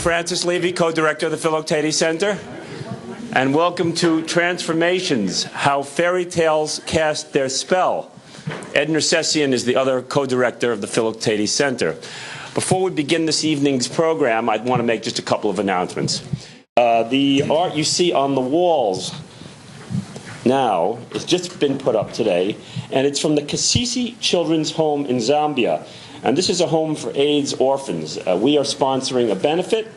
Francis Levy, co-director of the Philoctetes Center. And welcome to Transformations, How Fairy Tales Cast Their Spell. Ed Nersessian is the other co-director of the Philoctetes Center. Before we begin this evening's program, I'd want to make just a couple of announcements. The art you see on the walls now has just been put up today, and it's from the Kasisi Children's Home in Zambia. And this is a home for AIDS orphans. We are sponsoring a benefit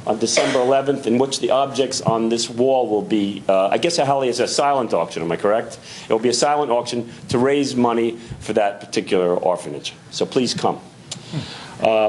on December 11th, in which the objects on this wall will be, I guess Ahali is a silent auction, am I correct? It will be a silent auction to raise money for that particular orphanage. So please come.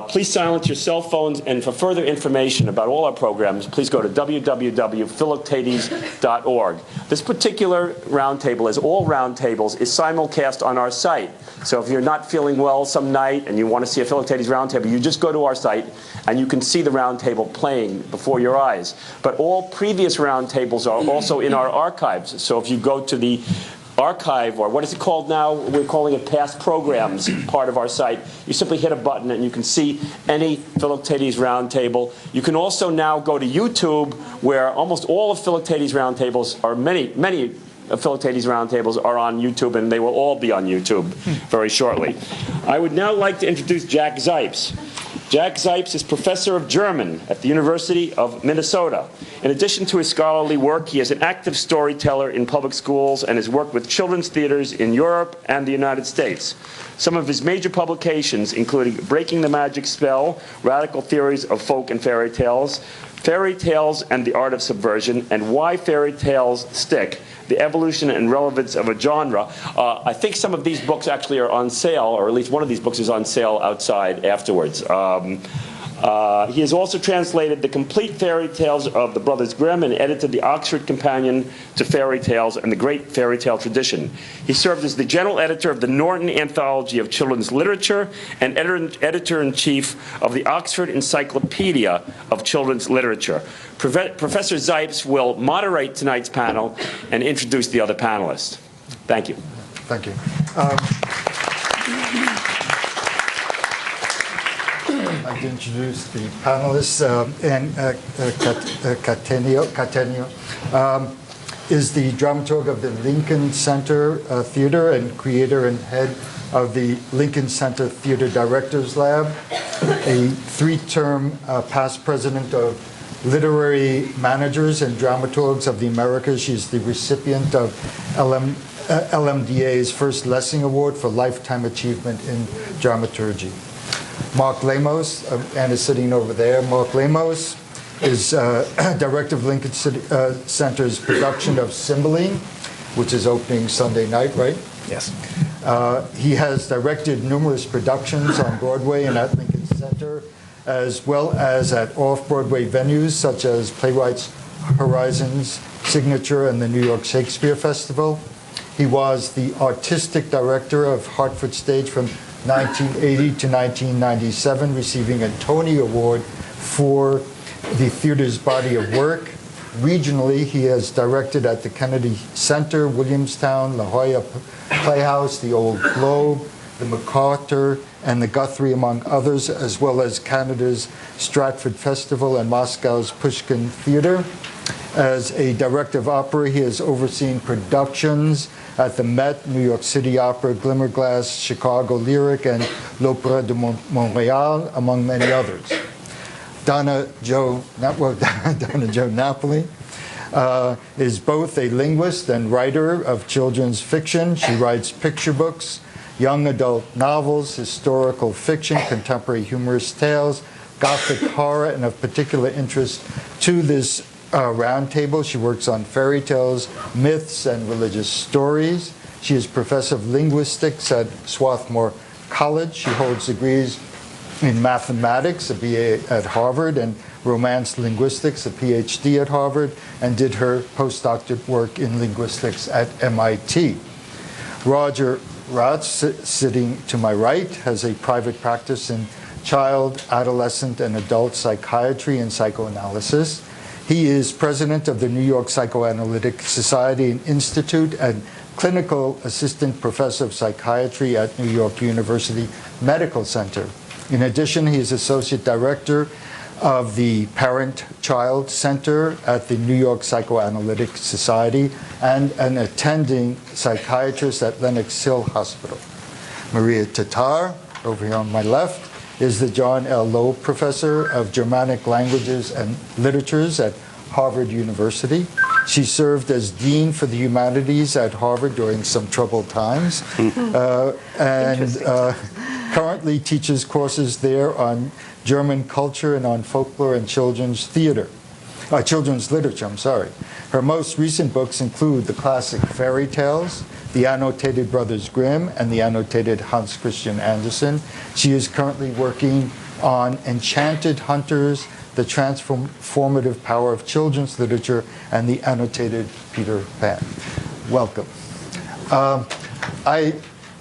Please silence your cell phones, and for further information about all our programs, please go to www.philoctetes.org. This particular roundtable, as all roundtables, is simulcast on our site. So if you're not feeling well some night and you want to see a Philoctetes roundtable, you just go to our site and you can see the roundtable playing before your eyes. But all previous roundtables are also in our archives. So if you go to the archive, or what is it called now? We're calling it past programs, part of our site. You simply hit a button and you can see any Philoctetes roundtable. You can also now go to YouTube, where almost all of Philoctetes roundtables, or many Philoctetes roundtables are on YouTube, and they will all be on YouTube very shortly. I would now like to introduce Jack Zipes. Jack Zipes is professor of German at the University of Minnesota. In addition to his scholarly work, he is an active storyteller in public schools and has worked with children's theaters in Europe and the United States. Some of his major publications include Breaking the Magic Spell, Radical Theories of Folk and Fairy Tales and the Art of Subversion, and Why Fairy Tales Stick, The Evolution and Relevance of a Genre. I think some of these books actually are on sale, or at least one of these books is on sale outside afterwards. He has also translated the complete fairy tales of the Brothers Grimm and edited the Oxford Companion to Fairy Tales and the Great Fairy Tale Tradition. He served as the general editor of the Norton Anthology of Children's Literature and editor-in-chief of the Oxford Encyclopedia of Children's Literature. Professor Zipes will moderate tonight's panel and introduce the other panelists. Thank you. Thank you. I'd like to introduce the panelists. Cattaneo is the dramaturg of the Lincoln Center Theater and creator and head of the Lincoln Center Theater Directors Lab, a three-term past president of Literary Managers and Dramaturgs of the Americas. She's the recipient of LMDA's first Lessing Award for Lifetime Achievement in Dramaturgy. Mark Lamos, and is sitting over there. Mark Lamos is director of Lincoln Center's production of Cymbeline, which is opening Sunday night, right? Yes. He has directed numerous productions on Broadway and at Lincoln Center, as well as at off-Broadway venues such as Playwrights Horizon's Signature and the New York Shakespeare Festival. He was the artistic director of Hartford Stage from 1980 to 1997, receiving a Tony Award for the theater's body of work. Regionally, he has directed at the Kennedy Center, Williamstown, La Jolla Playhouse, the Old Globe, the MacArthur, and the Guthrie, among others, as well as Canada's Stratford Festival and Moscow's Pushkin Theater. As a director of opera, he has overseen productions at the Met, New York City Opera, Glimmerglass, Chicago Lyric, and l'Opéra de Montréal, among many others. Donna Jo Napoli is both a linguist and writer of children's fiction. She writes picture books, young adult novels, historical fiction, contemporary humorous tales, gothic horror, and of particular interest to this roundtable. She works on fairy tales, myths, and religious stories. She is professor of linguistics at Swarthmore College. She holds degrees in mathematics, a BA at Harvard, and Romance linguistics, a PhD at Harvard, and did her postdoctorate work in linguistics at MIT. Roger Rahtz, sitting to my right, has a private practice in child, adolescent, and adult psychiatry and psychoanalysis. He is president of the New York Psychoanalytic Society and Institute and clinical assistant professor of psychiatry at New York University Medical Center. In addition, he is associate director of the Parent-Child Center at the New York Psychoanalytic Society and an attending psychiatrist at Lenox Hill Hospital. Maria Tatar, over here on my left, is the John L. Loeb Professor of Germanic Languages and Literatures at Harvard University. She served as Dean for the Humanities at Harvard during some troubled times, and currently teaches courses there on German culture and on folklore and children's literature, I'm sorry. Her most recent books include the classic fairy tales, the annotated Brothers Grimm, and the annotated Hans Christian Andersen. She is currently working on Enchanted Hunters, the transformative power of children's literature, and the annotated Peter Pan. Welcome. I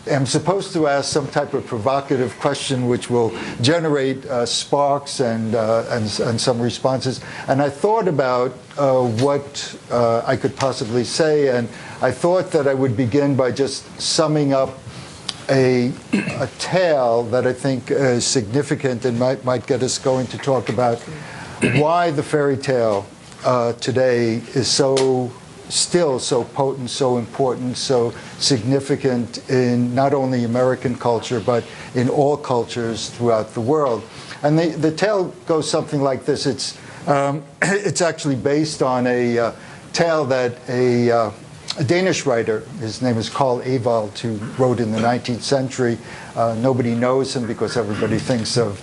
am supposed to ask some type of provocative question which will generate sparks and some responses. And I thought about what I could possibly say, and I thought that I would begin by just summing up a tale that I think is significant and might get us going to talk about why the fairy tale today is still so potent, so important, so significant in not only American culture, but in all cultures throughout the world. And the tale goes something like this. It's actually based on a tale that a Danish writer, his name is Carl Ewald, who wrote in the 19th century. Nobody knows him because everybody thinks of,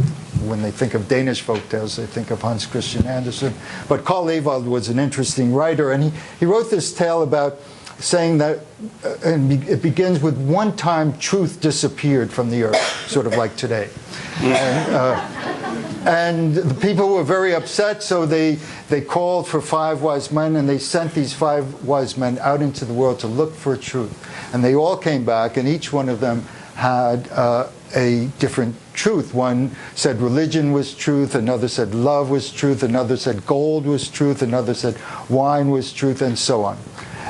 when they think of Danish folk tales, they think of Hans Christian Andersen. But Carl Ewald was an interesting writer, and he wrote this tale about saying that, and it begins with, one time truth disappeared from the earth, sort of like today. And the people were very upset, so they called for 5 wise men, and they sent these 5 wise men out into the world to look for truth. And they all came back, and each one of them had a different truth. One said religion was truth, another said love was truth, another said gold was truth, another said wine was truth, and so on.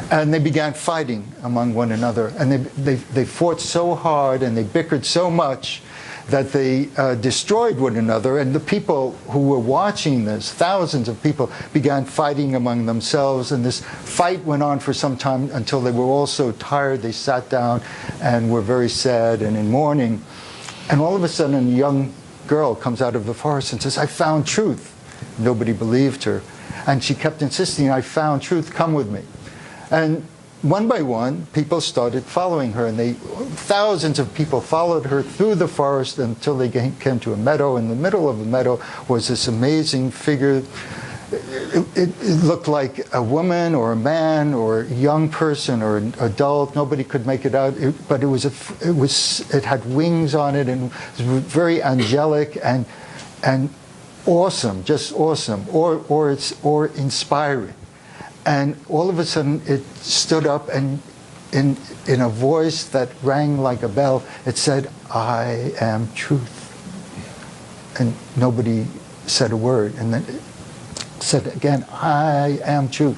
And they began fighting among one another, and they fought so hard and they bickered so much that they destroyed one another. And the people who were watching this, thousands of people, began fighting among themselves. And this fight went on for some time until they were all so tired they sat down and were very sad and in mourning. And all of a sudden, a young girl comes out of the forest and says, "I found truth." Nobody believed her. And she kept insisting, "I found truth, come with me." And one by one, people started following her, and thousands of people followed her through the forest until they came to a meadow. In the middle of the meadow was this amazing figure. It looked like a woman or a man or a young person or an adult. Nobody could make it out, but it had wings on it, and it was very angelic and awesome, just awesome, or inspiring. And all of a sudden, it stood up, and in a voice that rang like a bell, it said, "I am truth." And nobody said a word. And then it said again, "I am truth."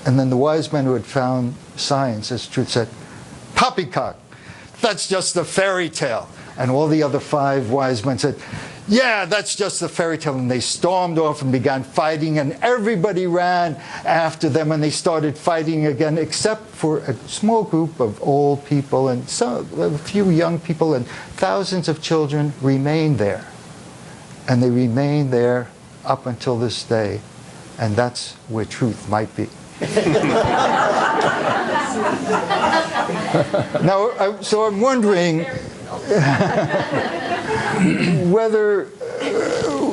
And then the wise men who had found science as truth said, "Poppycock, that's just a fairy tale." And all the other 5 wise men said, "Yeah, that's just a fairy tale." And they stormed off and began fighting, and everybody ran after them, and they started fighting again, except for a small group of old people and a few young people, and thousands of children remained there. And they remain there up until this day, and that's where truth might be. Now, so I'm wondering whether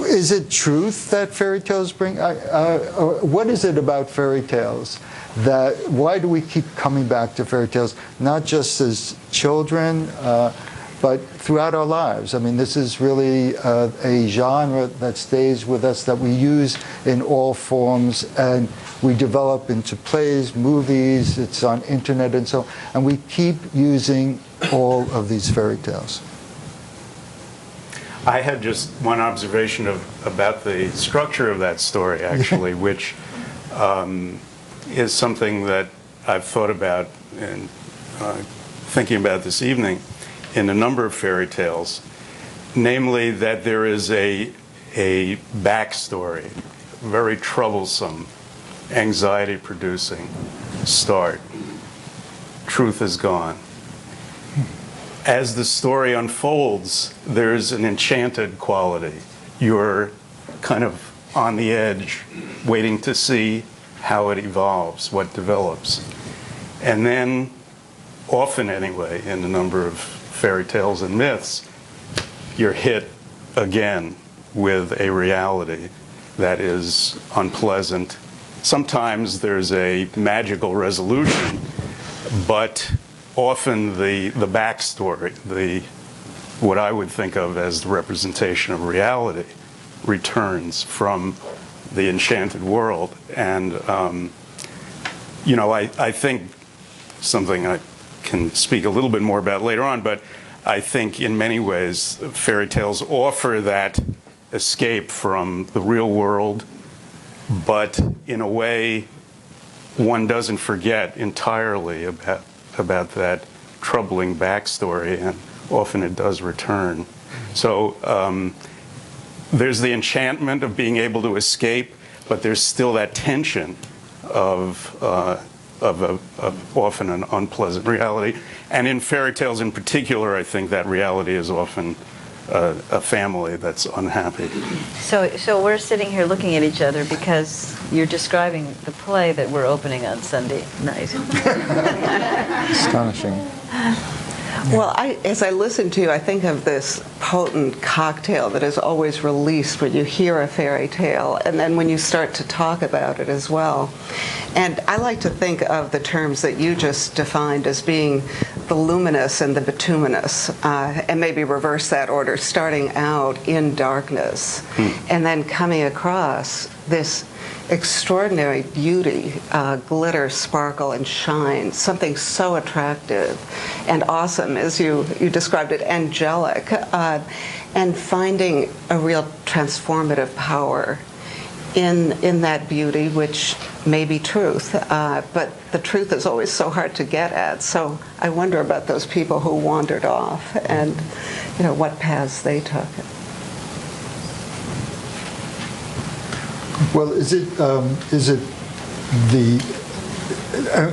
is it truth that fairy tales bring? What is it about fairy tales why do we keep coming back to fairy tales, not just as children, but throughout our lives? I mean, this is really a genre that stays with us, that we use in all forms, and we develop into plays, movies, it's on internet and so on, and we keep using all of these fairy tales. I had just one observation about the structure of that story, actually, which is something that I've thought about and thinking about this evening in a number of fairy tales, namely that there is a a backstory, very troublesome, anxiety-producing start. Truth is gone. As the story unfolds, there's an enchanted quality. You're kind of on the edge, waiting to see how it evolves, what develops. And then, often anyway, in a number of fairy tales and myths, you're hit again with a reality that is unpleasant. Sometimes there's a magical resolution, but often the backstory, what I would think of as the representation of reality, returns from the enchanted world. And, I think something I can speak a little bit more about later on, but I think in many ways fairy tales offer that escape from the real world, but in a way one doesn't forget entirely about that troubling backstory, and often it does return. So there's the enchantment of being able to escape, but there's still that tension of often an unpleasant reality. And in fairy tales in particular, I think that reality is often a family that's unhappy. So we're sitting here looking at each other because you're describing the play that we're opening on Sunday night. Astonishing. Well, as I listen to you, I think of this potent cocktail that is always released when you hear a fairy tale, and then when you start to talk about it as well. And I like to think of the terms that you just defined as being the luminous and the bituminous, and maybe reverse that order, starting out in darkness, and then coming across this extraordinary beauty, glitter, sparkle, and shine, something so attractive and awesome, as you described it, angelic, and finding a real transformative power in that beauty, which may be truth, but the truth is always so hard to get at. So I wonder about those people who wandered off and, what paths they took. Well, is it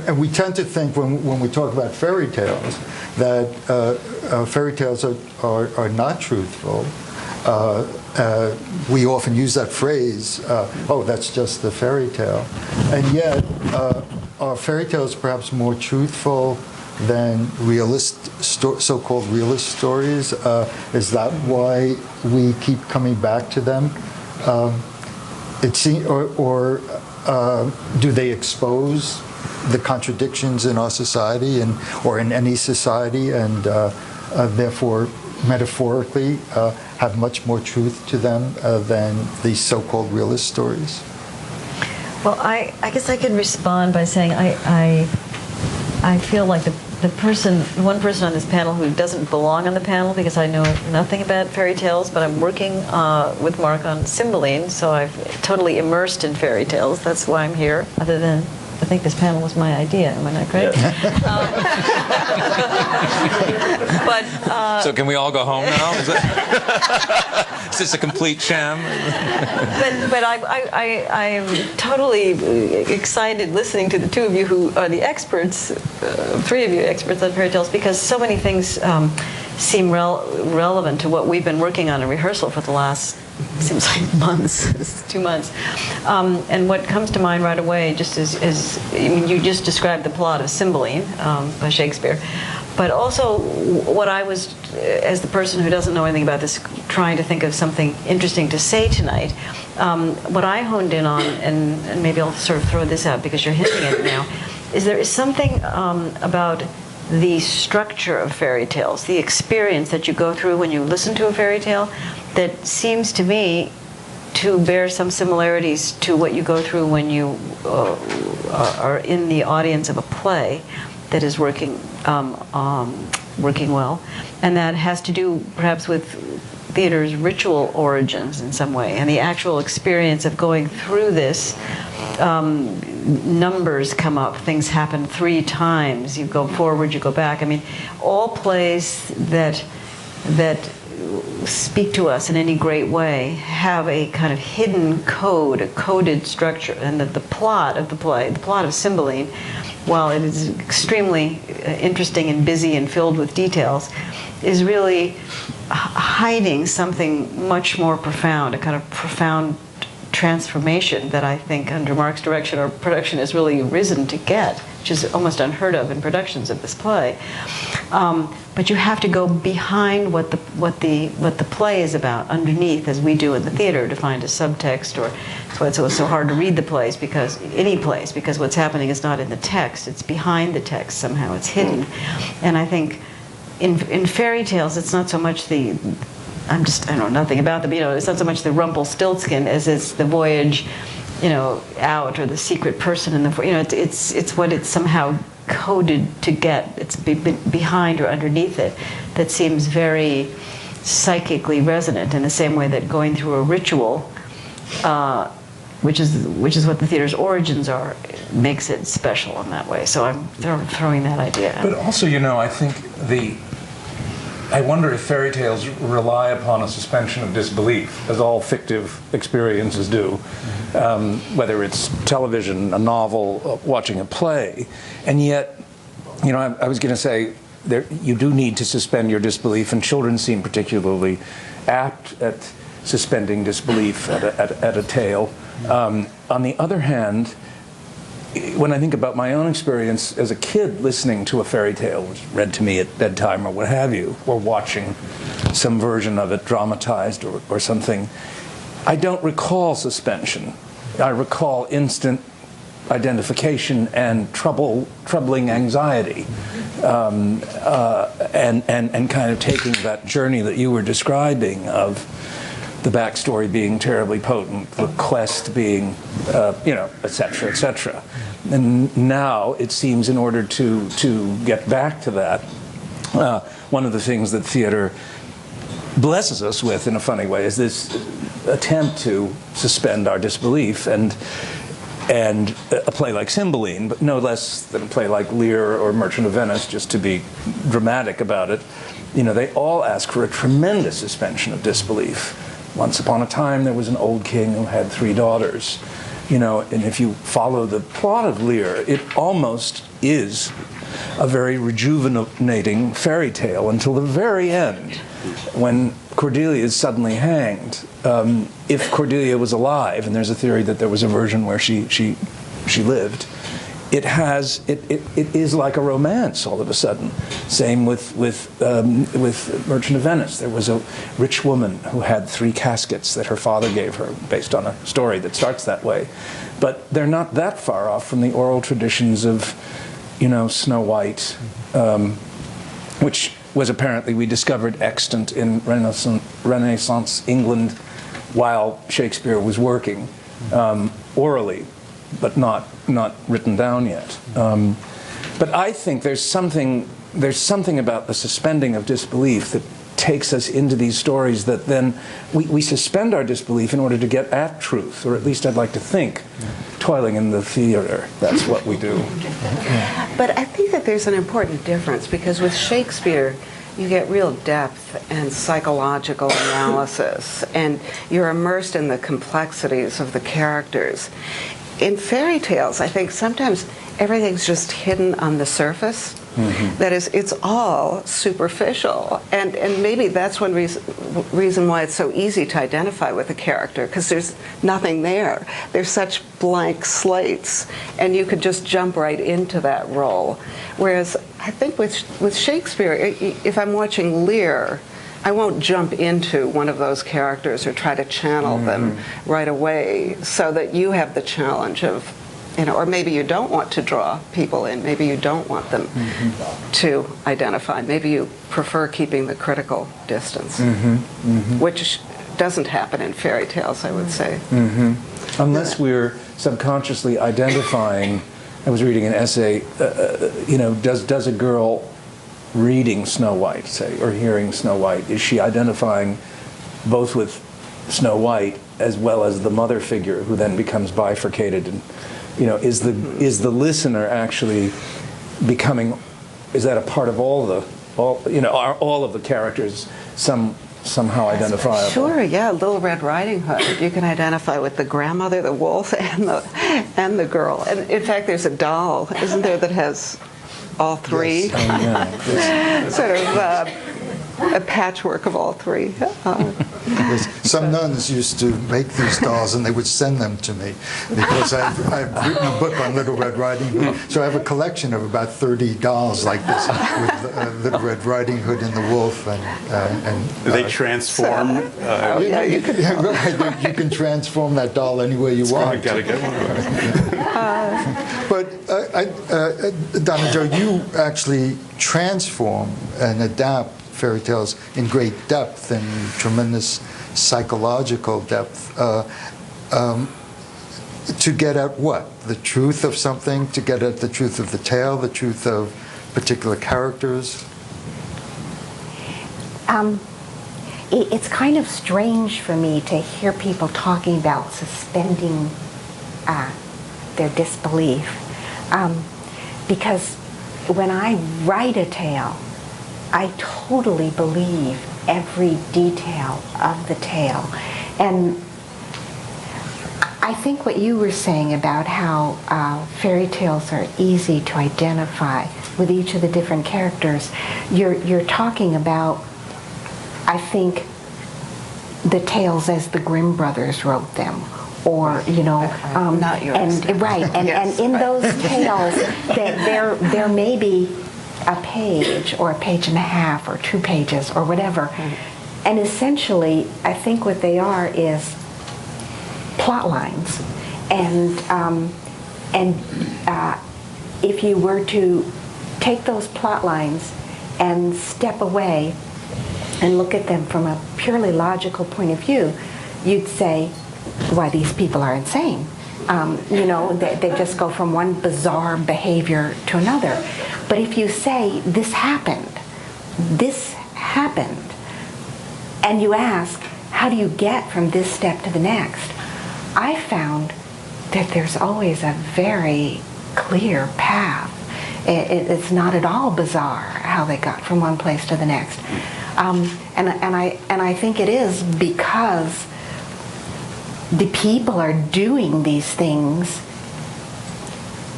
and we tend to think when we talk about fairy tales that fairy tales are not truthful. We often use that phrase, oh, that's just the fairy tale. And yet, are fairy tales perhaps more truthful than so-called realist stories? Is that why we keep coming back to them? It seems, or do they expose the contradictions in our society or in any society, and therefore, metaphorically, have much more truth to them than these so-called realist stories? Well, I guess I can respond by saying I feel like one person on this panel who doesn't belong on the panel, because I know nothing about fairy tales, but I'm working with Mark on Cymbeline, so I've totally immersed in fairy tales. That's why I'm here, other than I think this panel was my idea. Am I not correct? So can we all go home now? Is this a complete sham? But I'm totally excited listening to the two of you who are the experts, three of you experts on fairy tales, because so many things seem relevant to what we've been working on in rehearsal for the last, seems like months, 2 months. And what comes to mind right away, just is you just described the plot of Cymbeline by Shakespeare, but also what I was, as the person who doesn't know anything about this, trying to think of something interesting to say tonight. What I honed in on, and maybe I'll sort of throw this out because you're hinting at it now, is there is something about the structure of fairy tales, the experience that you go through when you listen to a fairy tale, that seems to me to bear some similarities to what you go through when you are in the audience of a play that is working well, and that has to do perhaps with theater's ritual origins in some way, and the actual experience of going through this. Numbers come up, things happen 3 times, you go forward, you go back. I mean, all plays that speak to us in any great way have a kind of hidden code, a coded structure, and that the plot of the play, the plot of Cymbeline, while it is extremely interesting and busy and filled with details, is really hiding something much more profound, a kind of profound transformation that I think under Mark's direction or production has really risen to get, which is almost unheard of in productions of this play. But you have to go behind what the play is about, underneath, as we do in the theater, to find a subtext. Or that's why it's so hard to read the plays, because any plays, because what's happening is not in the text; it's behind the text somehow. It's hidden, and I think in fairy tales, it's not so much the I know nothing about them. It's not so much the Rumpelstiltskin as it's the voyage, out, or the secret person in the. It's what it's somehow coded to get. It's behind or underneath it that seems very psychically resonant in the same way that going through a ritual, which is what the theater's origins are, makes it special in that way. So I'm throwing that idea out. But also, I think I wonder if fairy tales rely upon a suspension of disbelief, as all fictive experiences do, whether it's television, a novel, watching a play. And yet, I was going to say, you do need to suspend your disbelief, and children seem particularly apt at suspending disbelief at a tale. On the other hand, when I think about my own experience as a kid listening to a fairy tale, which was read to me at bedtime or what have you, or watching some version of it dramatized or something, I don't recall suspension. I recall instant identification and troubling anxiety, and kind of taking that journey that you were describing of the backstory being terribly potent, the quest being, et cetera, et cetera. And now it seems, in order to get back to that, one of the things that theater blesses us with, in a funny way, is this attempt to suspend our disbelief. And a play like Cymbeline, but no less than a play like Lear or Merchant of Venice, just to be dramatic about it, they all ask for a tremendous suspension of disbelief. Once upon a time, there was an old king who had 3 daughters. And if you follow the plot of Lear, it almost is a very rejuvenating fairy tale until the very end, when Cordelia is suddenly hanged. If Cordelia was alive, and there's a theory that there was a version where she lived, it is like a romance all of a sudden. Same with Merchant of Venice. There was a rich woman who had 3 caskets that her father gave her, based on a story that starts that way. But they're not that far off from the oral traditions of, Snow White, which was apparently, we discovered, extant in Renaissance England while Shakespeare was working, orally, but not written down yet. But I think there's something about the suspending of disbelief that takes us into these stories that then we suspend our disbelief in order to get at truth, or at least I'd like to think, toiling in the theater, that's what we do. But I think that there's an important difference, because with Shakespeare, you get real depth and psychological analysis, and you're immersed in the complexities of the characters. In fairy tales, I think sometimes everything's just hidden on the surface. Mm-hmm. That is, it's all superficial. And maybe that's one reason why it's so easy to identify with a character, because there's nothing there. There's such blank slates, and you could just jump right into that role. Whereas I think with Shakespeare, if I'm watching Lear, I won't jump into one of those characters or try to channel them right away, so that you have the challenge of, or maybe you don't want to draw people in, maybe you don't want them to identify, maybe you prefer keeping the critical distance, which doesn't happen in fairy tales, I would say. Unless we're subconsciously identifying. I was reading an essay, does a girl reading Snow White, say, or hearing Snow White, is she identifying both with Snow White as well as the mother figure, who then becomes bifurcated? And is the listener actually becoming? Is that a part of all of the characters? Some somehow identifiable. Sure, yeah, Little Red Riding Hood. You can identify with the grandmother, the wolf, and the girl. And in fact, there's a doll, isn't there, that has all three? Yes. Sort of a patchwork of all three. Some nuns used to make these dolls, and they would send them to me because I've written a book on Little Red Riding Hood. So I have a collection of about 30 dolls like this with Little Red Riding Hood and the wolf. And They transform. Yeah, you could. Right, you can transform that doll any way you want. I've got to get one of those. But Donna Jo, you actually transform and adapt fairy tales in great depth and tremendous psychological depth to get at what? The truth of something, to get at the truth of the tale, the truth of particular characters? It's kind of strange for me to hear people talking about suspending their disbelief, because when I write a tale, I totally believe every detail of the tale. And I think what you were saying about how fairy tales are easy to identify with each of the different characters, you're talking about, I think, the tales as the Grimm brothers wrote them, or not yours. and right, Yes. and in those tales, that there may be a page or a page and a half or 2 pages or whatever, and essentially, I think what they are is plot lines, and if you were to take those plot lines and step away and look at them from a purely logical point of view, you'd say, why, these people are insane. They just go from one bizarre behavior to another. But if you say, this happened, and you ask, how do you get from this step to the next? I found that there's always a very clear path. It's not at all bizarre how they got from one place to the next. And I think it is because the people are doing these things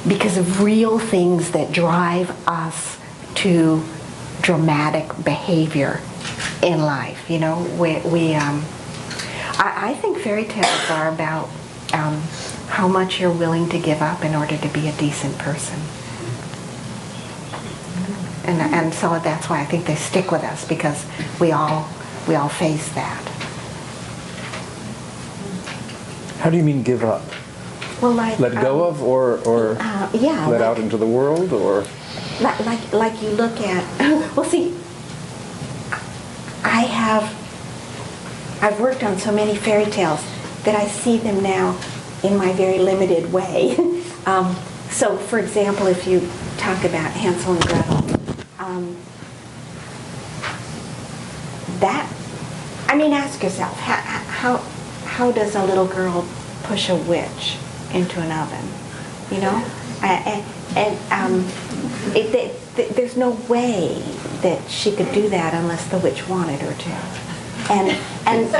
because of real things that drive us to dramatic behavior in life. I think fairy tales are about how much you're willing to give up in order to be a decent person. And so that's why I think they stick with us, because we all face that. How do you mean give up? Well, like Let go of, or yeah, let out into the world, or? Like you look at. Well, see, I've worked on so many fairy tales that I see them now in my very limited way. So, for example, if you talk about Hansel and Gretel, ask yourself, how does a little girl push a witch into an oven? There's no way that she could do that unless the witch wanted her to. And so,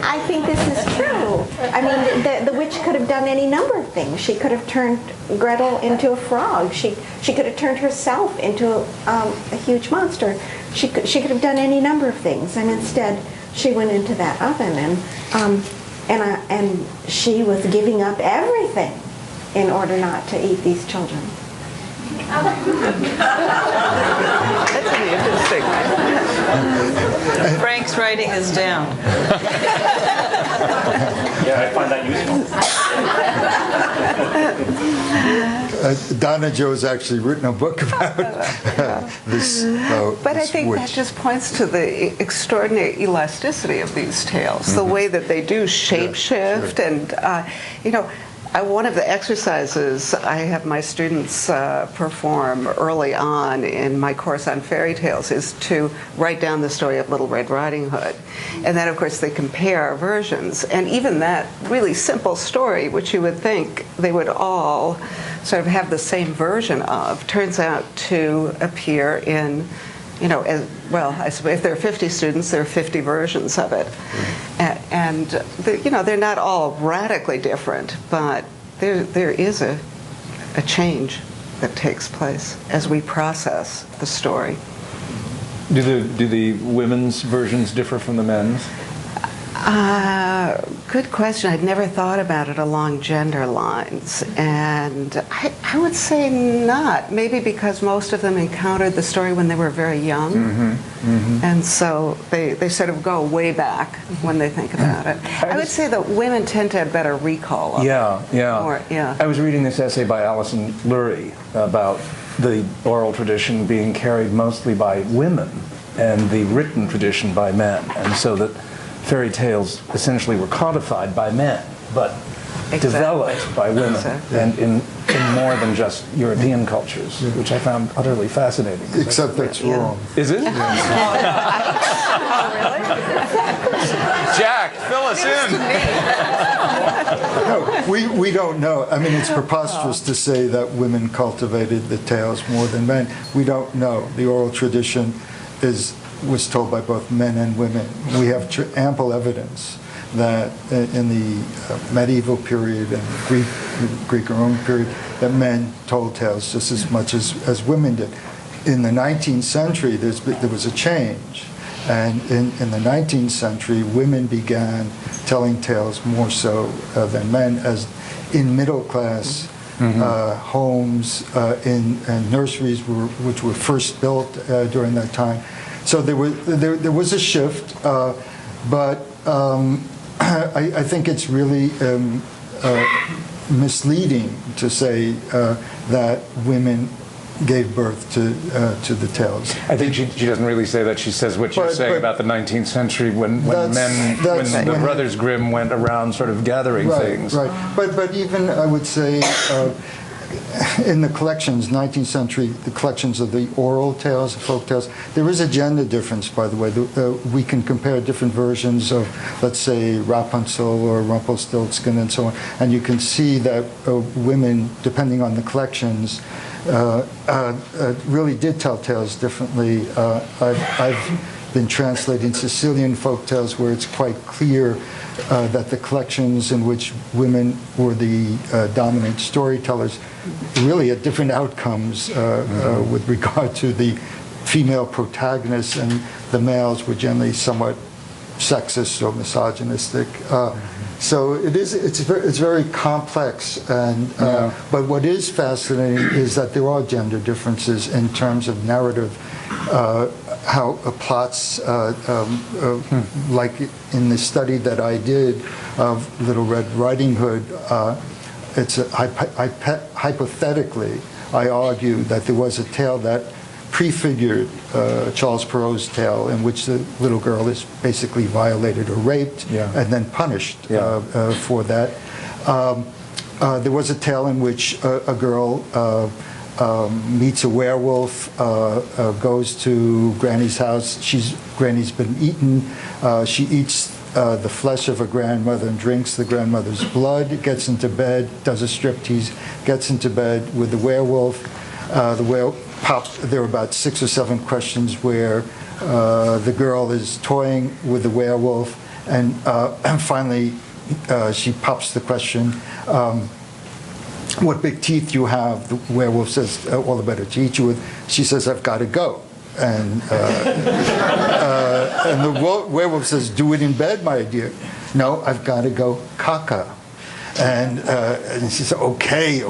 I think this is true. I mean, the witch could have done any number of things. She could have turned Gretel into a frog. She could have turned herself into a huge monster. She could have done any number of things, and instead she went into that oven, and she was giving up everything in order not to eat these children. That's really interesting. Frank's writing is down. Yeah, I find that useful. Donna Jo's actually written a book about this. But I this think witch. that just points to the extraordinary elasticity of these tales, the way that they do shape shift, and One of the exercises I have my students perform early on in my course on fairy tales is to write down the story of Little Red Riding Hood. And then, of course, they compare versions. And even that really simple story, which you would think they would all sort of have the same version of, turns out to appear in, as well, I suppose if there are 50 students, there are 50 versions of it. And they're not all radically different, but there is a change that takes place as we process the story. Do the women's versions differ from the men's? Good question. I'd never thought about it along gender lines. And I would say not. Maybe because most of them encountered the story when they were very young. And so they sort of go way back when they think about it. I would say that women tend to have better recall of it. I was reading this essay by Alison Lurie about the oral tradition being carried mostly by women and the written tradition by men. And so that fairy tales essentially were codified by men, but developed by women, and in more than just European cultures, which I found utterly fascinating. Except that's wrong. Is it? Oh, really? Jack, fill us in. No, we don't know. I mean, it's preposterous to say that women cultivated the tales more than men. We don't know. The oral tradition was told by both men and women. We have ample evidence that in the medieval period and Greek-Roman period, that men told tales just as much as women did. In the 19th century, there was a change. And in the 19th century, women began telling tales more so than men, as in middle-class homes, in nurseries which were first built during that time. So there was a shift, but I think it's really misleading to say that women gave birth to the tales. I think she doesn't really say that. She says what you're saying about the 19th century when the Brothers Grimm went around sort of gathering things. Right. But even I would say in the collections, 19th century, the collections of the oral tales, folk tales, there is a gender difference, by the way. We can compare different versions of, let's say, Rapunzel or Rumpelstiltskin and so on, and you can see that women, depending on the collections, really did tell tales differently. I've been translating Sicilian folk tales where it's quite clear that the collections in which women were the dominant storytellers really had different outcomes with regard to the female protagonists, and the males were generally somewhat sexist or misogynistic. So it's very complex, and but what is fascinating is that there are gender differences in terms of narrative, how plots, like in the study that I did of Little Red Riding Hood, hypothetically, I argue that there was a tale that prefigured Charles Perrault's tale, in which the little girl is basically violated or raped and then punished for that. There was a tale in which a girl meets a werewolf, goes to Granny's house. Granny's been eaten. She eats the flesh of her grandmother and drinks the grandmother's blood, gets into bed, does a striptease, gets into bed with the werewolf. There are about 6 or 7 questions where the girl is toying with the werewolf, and finally she pops the question, what big teeth you have? The werewolf says, all the better to eat you with. She says, I've got to go. And the werewolf says, do it in bed, my dear. No, I've got to go caca. And she said, okay.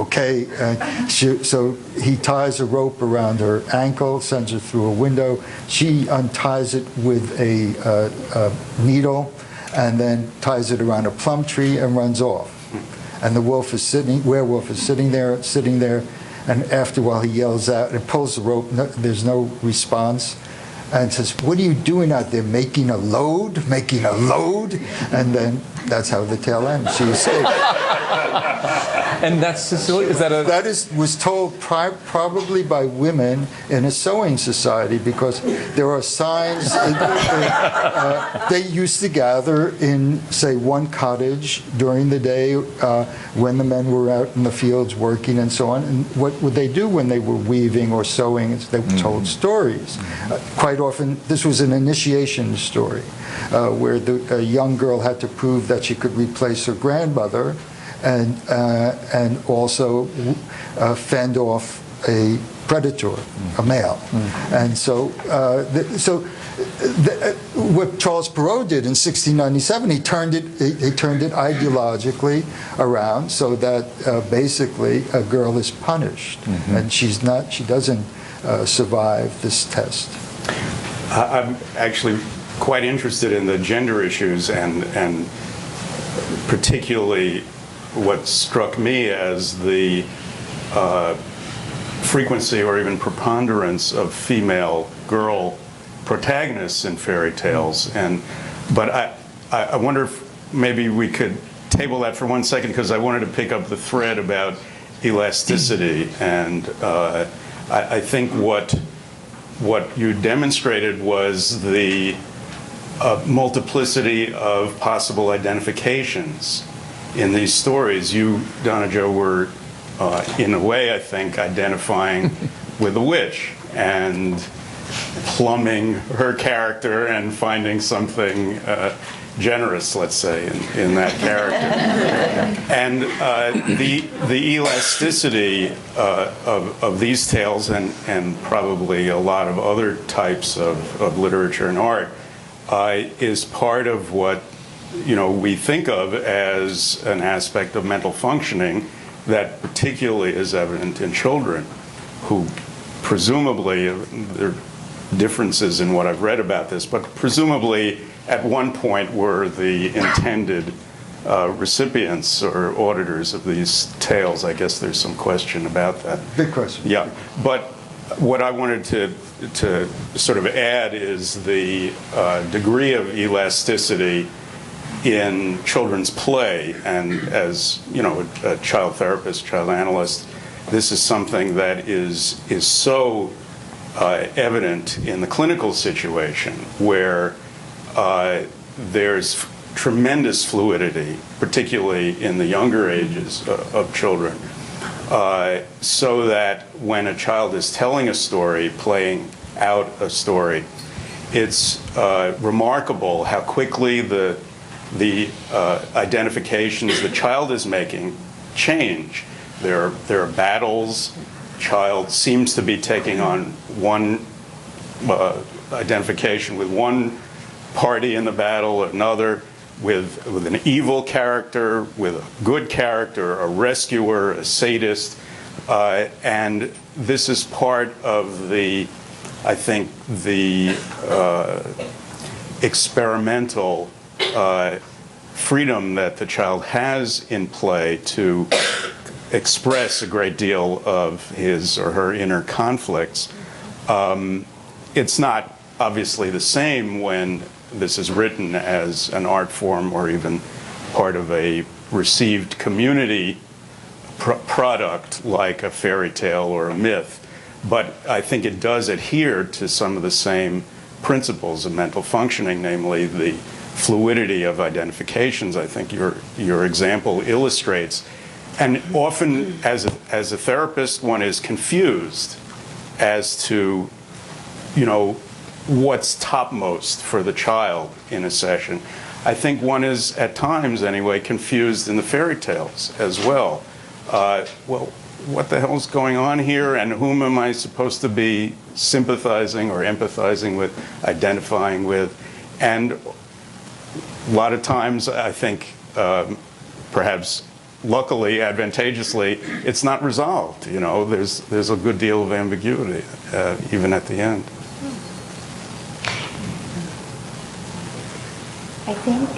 So he ties a rope around her ankle, sends her through a window. She unties it with a needle, and then ties it around a plum tree and runs off. And the werewolf is sitting there, and after a while he yells out and pulls the rope. There's no response. and says, "What are you doing out there? Making a load? Making a load?" And then that's how the tale ends. She escapes. And that's Sicily? Is that a... That was told probably by women in a sewing society, because there are signs. They used to gather in, say, one cottage during the day when the men were out in the fields working and so on. And what would they do when they were weaving or sewing? They told stories. Quite often, this was an initiation story where a young girl had to prove that she could replace her grandmother, and also fend off a predator, a male. And so, what Charles Perrault did in 1697, he turned it ideologically around so that basically a girl is punished, and she doesn't survive this test. I'm actually quite interested in the gender issues, and particularly what struck me as the frequency or even preponderance of female girl protagonists in fairy tales. But I wonder if maybe we could table that for 1 second, because I wanted to pick up the thread about elasticity. And I think what you demonstrated was the multiplicity of possible identifications in these stories. You, Donna Jo, were in a way, I think, identifying with a witch and plumbing her character and finding something generous, let's say, in that character. And the elasticity of these tales, and probably a lot of other types of literature and art, is part of what we think of as an aspect of mental functioning that particularly is evident in children, who presumably, there are differences in what I've read about this, but presumably at one point were the intended recipients or auditors of these tales. I guess there's some question about that. Big question. Yeah, but what I wanted to sort of add is the degree of elasticity in children's play. And as a child therapist, child analyst, this is something that is so evident in the clinical situation, where there's tremendous fluidity, particularly in the younger ages of children, so that when a child is telling a story, playing out a story, it's remarkable how quickly the identifications the child is making change. There are battles. Child seems to be taking on one identification with one party in the battle, another with an evil character, with a good character, a rescuer, a sadist, and this is part of the experimental freedom that the child has in play to express a great deal of his or her inner conflicts. It's not obviously the same when this is written as an art form or even part of a received community product like a fairy tale or a myth, but I think it does adhere to some of the same principles of mental functioning, namely the fluidity of identifications. I think your example illustrates. And often, as a therapist, one is confused as to, what's topmost for the child in a session. I think one is, at times anyway, confused in the fairy tales as well. Well, what the hell's going on here, and whom am I supposed to be sympathizing or empathizing with, identifying with? And a lot of times, I think, perhaps luckily, advantageously, it's not resolved. There's a good deal of ambiguity, even at the end. I think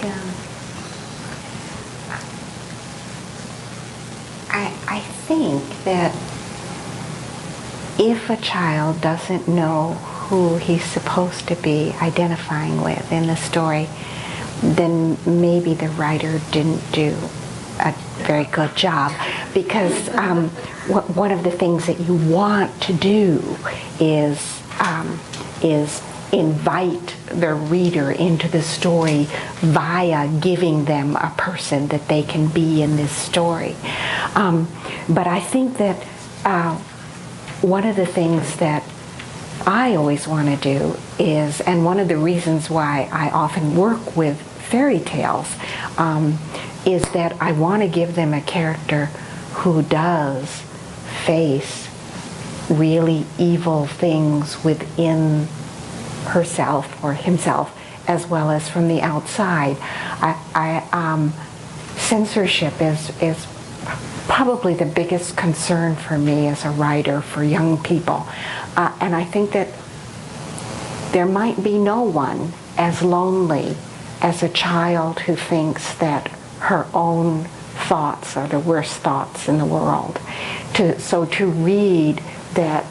I think that if a child doesn't know who he's supposed to be identifying with in the story, then maybe the writer didn't do a very good job. Because one of the things that you want to do is invite the reader into the story via giving them a person that they can be in this story. But I think that one of the things that I always want to do is, and one of the reasons why I often work with fairy tales, is that I want to give them a character who does face really evil things within herself or himself, as well as from the outside. Censorship is probably the biggest concern for me as a writer for young people. And I think that there might be no one as lonely as a child who thinks that her own thoughts are the worst thoughts in the world. So to read that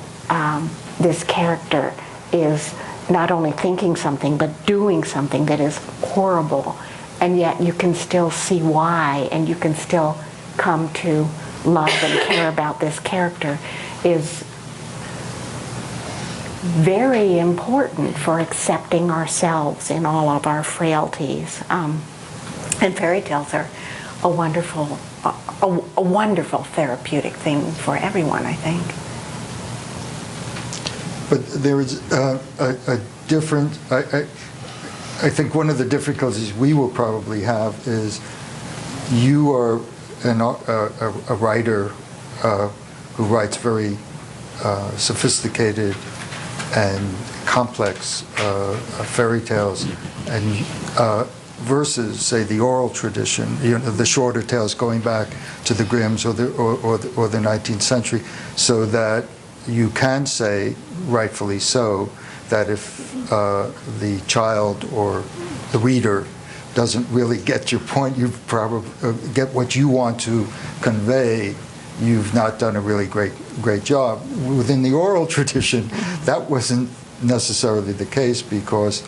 this character is not only thinking something, but doing something that is horrible, and yet you can still see why, and you can still come to love and care about this character, is very important for accepting ourselves in all of our frailties. And fairy tales are a wonderful therapeutic thing for everyone, I think. But there is a different, I think one of the difficulties we will probably have is you are a writer who writes very sophisticated and complex fairy tales, and versus, say, the oral tradition, the shorter tales going back to the Grimms or the 19th century, so that you can say, rightfully so, that if the child or the reader doesn't really get your point, you probably get what you want to convey, you've not done a really great job. Within the oral tradition, that wasn't necessarily the case, because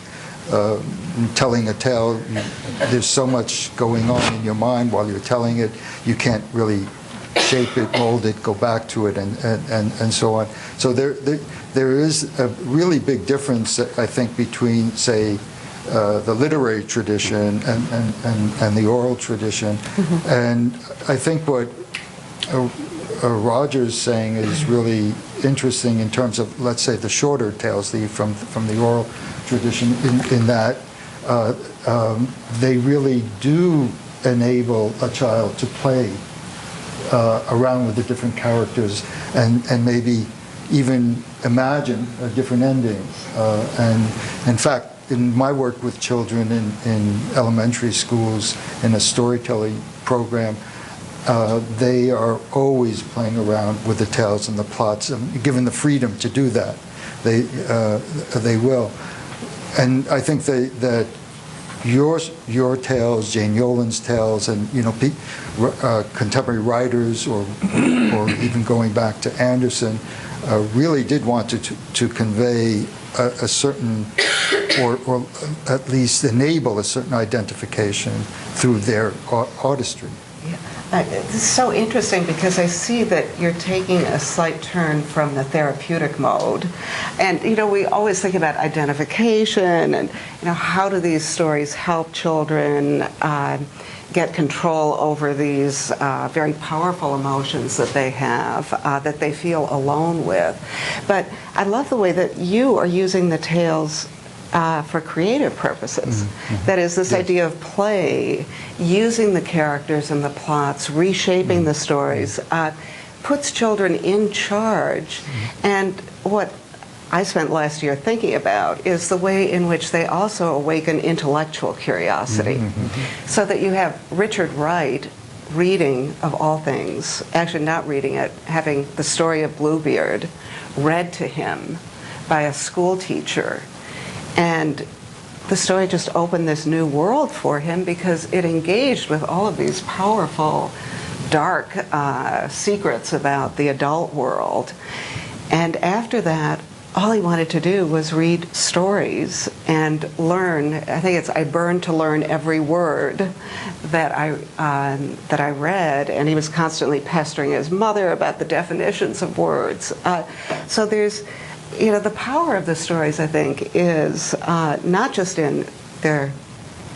telling a tale, there's so much going on in your mind while you're telling it, you can't really shape it, mold it, go back to it, and so on. So there is a really big difference, I think, between, say, the literary tradition and the oral tradition. Mm-hmm. And I think what Roger's saying is really interesting in terms of, let's say, the shorter tales from the oral tradition, in that they really do enable a child to play around with the different characters and maybe even imagine a different ending. And in fact, in my work with children in elementary schools in a storytelling program, they are always playing around with the tales and the plots, and given the freedom to do that, they will. And I think that your tales, Jane Yolen's tales, and contemporary writers, or even going back to Anderson, really did want to convey a certain, or at least enable a certain identification through their artistry. Yeah. This is so interesting, because I see that you're taking a slight turn from the therapeutic mode. And, we always think about identification and, how do these stories help children get control over these very powerful emotions that they have, that they feel alone with. But I love the way that you are using the tales for creative purposes. Mm-hmm. That is, this idea of play, using the characters and the plots, reshaping the stories, puts children in charge. And what I spent last year thinking about is the way in which they also awaken intellectual curiosity. Mm-hmm. So that you have Richard Wright reading, of all things, actually not reading it, having the story of Bluebeard read to him by a school teacher. And the story just opened this new world for him, because it engaged with all of these powerful, dark secrets about the adult world. And after that, all he wanted to do was read stories and learn. I think it's, I burned to learn every word that I read, and he was constantly pestering his mother about the definitions of words. So there's, the power of the stories, I think, is not just in their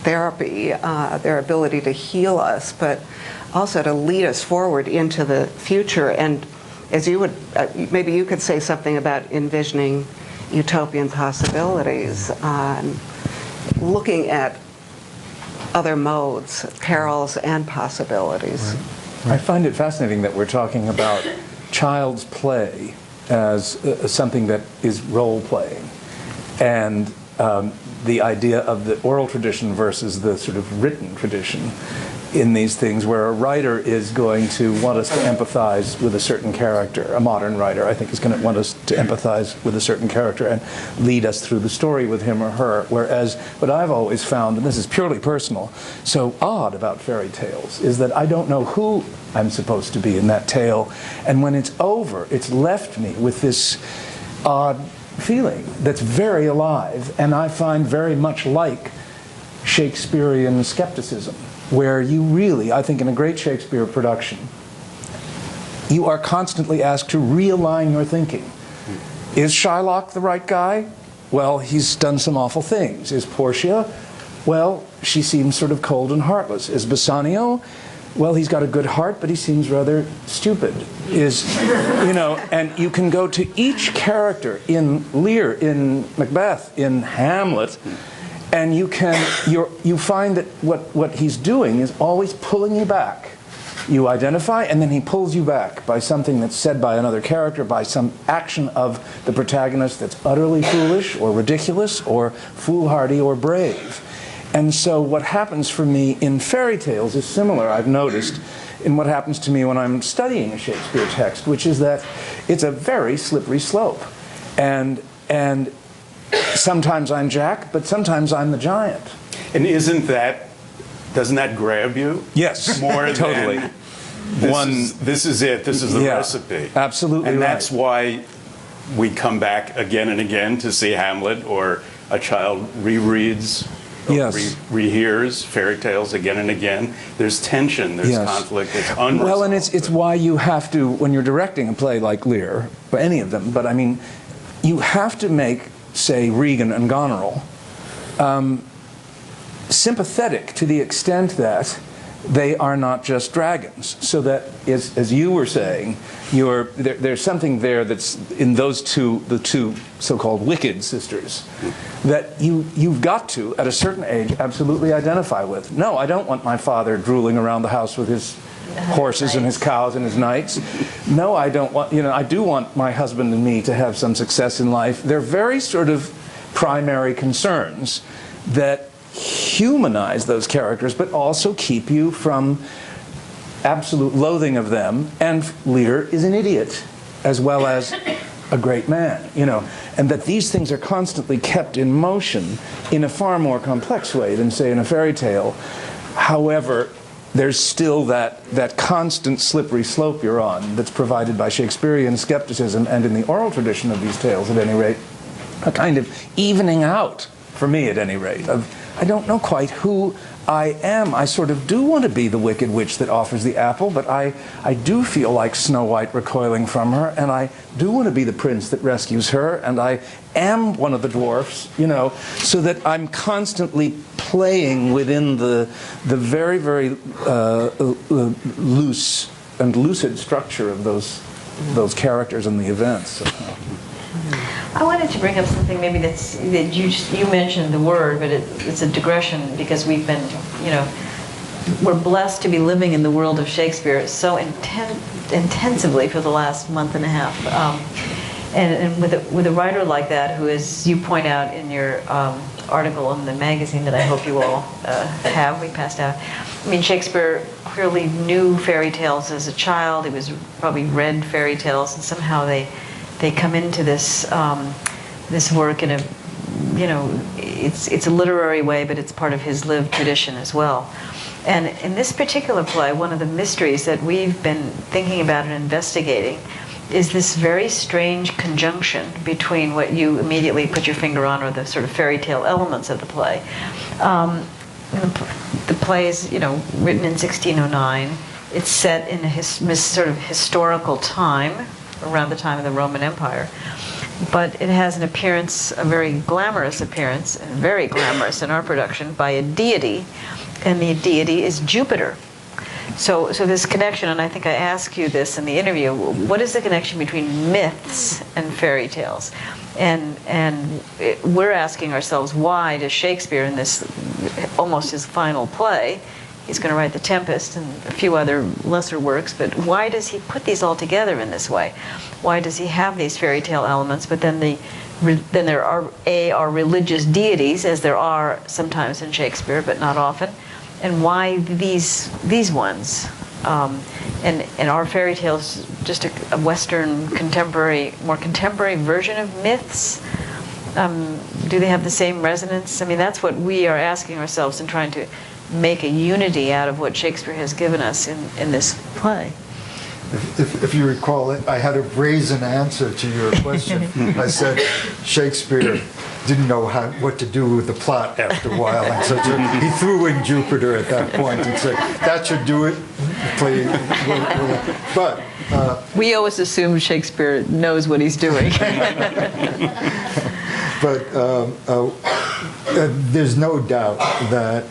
therapy, their ability to heal us, but also to lead us forward into the future. And as you would, maybe you could say something about envisioning utopian possibilities, looking at other modes, perils, and possibilities. Right. I find it fascinating that we're talking about child's play as something that is role-playing, and the idea of the oral tradition versus the sort of written tradition in these things, where a writer is going to want us to empathize with a certain character. A modern writer, I think, is going to want us to empathize with a certain character and lead us through the story with him or her. Whereas what I've always found, and this is purely personal, so odd about fairy tales is that I don't know who I'm supposed to be in that tale. And when it's over, it's left me with this odd feeling that's very alive, and I find very much like Shakespearean skepticism, where you really, I think in a great Shakespeare production, you are constantly asked to realign your thinking. Is Shylock the right guy? Well, he's done some awful things. Is Portia? Well, she seems sort of cold and heartless. Is Bassanio? Well, he's got a good heart, but he seems rather stupid. And you can go to each character in Lear, in Macbeth, in Hamlet, and you find that what he's doing is always pulling you back. You identify, and then he pulls you back by something that's said by another character, by some action of the protagonist that's utterly foolish or ridiculous or foolhardy or brave. And so what happens for me in fairy tales is similar, I've noticed, in what happens to me when I'm studying a Shakespeare text, which is that it's a very slippery slope. And sometimes I'm Jack, but sometimes I'm the giant. And doesn't that grab you? Yes, more totally. Than, this is it, this is the recipe. Absolutely. And right. that's why we come back again and again to see Hamlet, or a child rereads, rehears fairy tales again and again. There's tension, there's conflict, it's unresolved. Well, and it's why you have to, when you're directing a play like Lear, or any of them, but I mean, you have to make, say, Regan and Goneril sympathetic to the extent that they are not just dragons. So that, as you were saying, there's something there that's in those the two so-called wicked sisters, that you've got to, at a certain age, absolutely identify with. No, I don't want my father drooling around the house with his horses and his cows and his knights. No, I don't want, I do want my husband and me to have some success in life. They're very sort of primary concerns that humanize those characters, but also keep you from absolute loathing of them. And Lear is an idiot, as well as a great man, and that these things are constantly kept in motion in a far more complex way than, say, in a fairy tale. However, there's still that constant slippery slope you're on that's provided by Shakespearean skepticism, and in the oral tradition of these tales, at any rate, a kind of evening out, for me at any rate, of I don't know quite who I am. I sort of do want to be the wicked witch that offers the apple, but I do feel like Snow White recoiling from her, and I do want to be the prince that rescues her, and I am one of the dwarfs, so that I'm constantly playing within the very, very loose and lucid structure of those characters and the events. I wanted to bring up something maybe that you mentioned the word, but it's a digression, because we've been, we're blessed to be living in the world of Shakespeare so intensively for the last month and a half. And with a writer like that, who, as you point out in your article in the magazine that I hope you all we passed out. I mean, Shakespeare clearly knew fairy tales as a child. He probably read fairy tales, and somehow they come into this this work in a, it's a literary way, but it's part of his lived tradition as well. And in this particular play, one of the mysteries that we've been thinking about and investigating is this very strange conjunction between what you immediately put your finger on, or the sort of fairy tale elements of the play. The play is, written in 1609. It's set in a sort of historical time, around the time of the Roman Empire. But it has an appearance, a very glamorous appearance, and very glamorous in our production, by a deity, and the deity is Jupiter. So this connection, and I think I asked you this in the interview, what is the connection between myths and fairy tales? And we're asking ourselves, why does Shakespeare, in this almost his final play, he's going to write The Tempest and a few other lesser works, but why does he put these all together in this way? Why does he have these fairy tale elements, but then there are religious deities, as there are sometimes in Shakespeare, but not often, and why these ones? And are fairy tales just a Western more contemporary version of myths? Do they have the same resonance? I mean, that's what we are asking ourselves and trying to make a unity out of what Shakespeare has given us in this play. If you recall it, I had a brazen answer to your question. I said Shakespeare didn't know what to do with the plot after a while, and so he threw in Jupiter at that point and said, that should do it. But we always assume Shakespeare knows what he's doing. But there's no doubt that,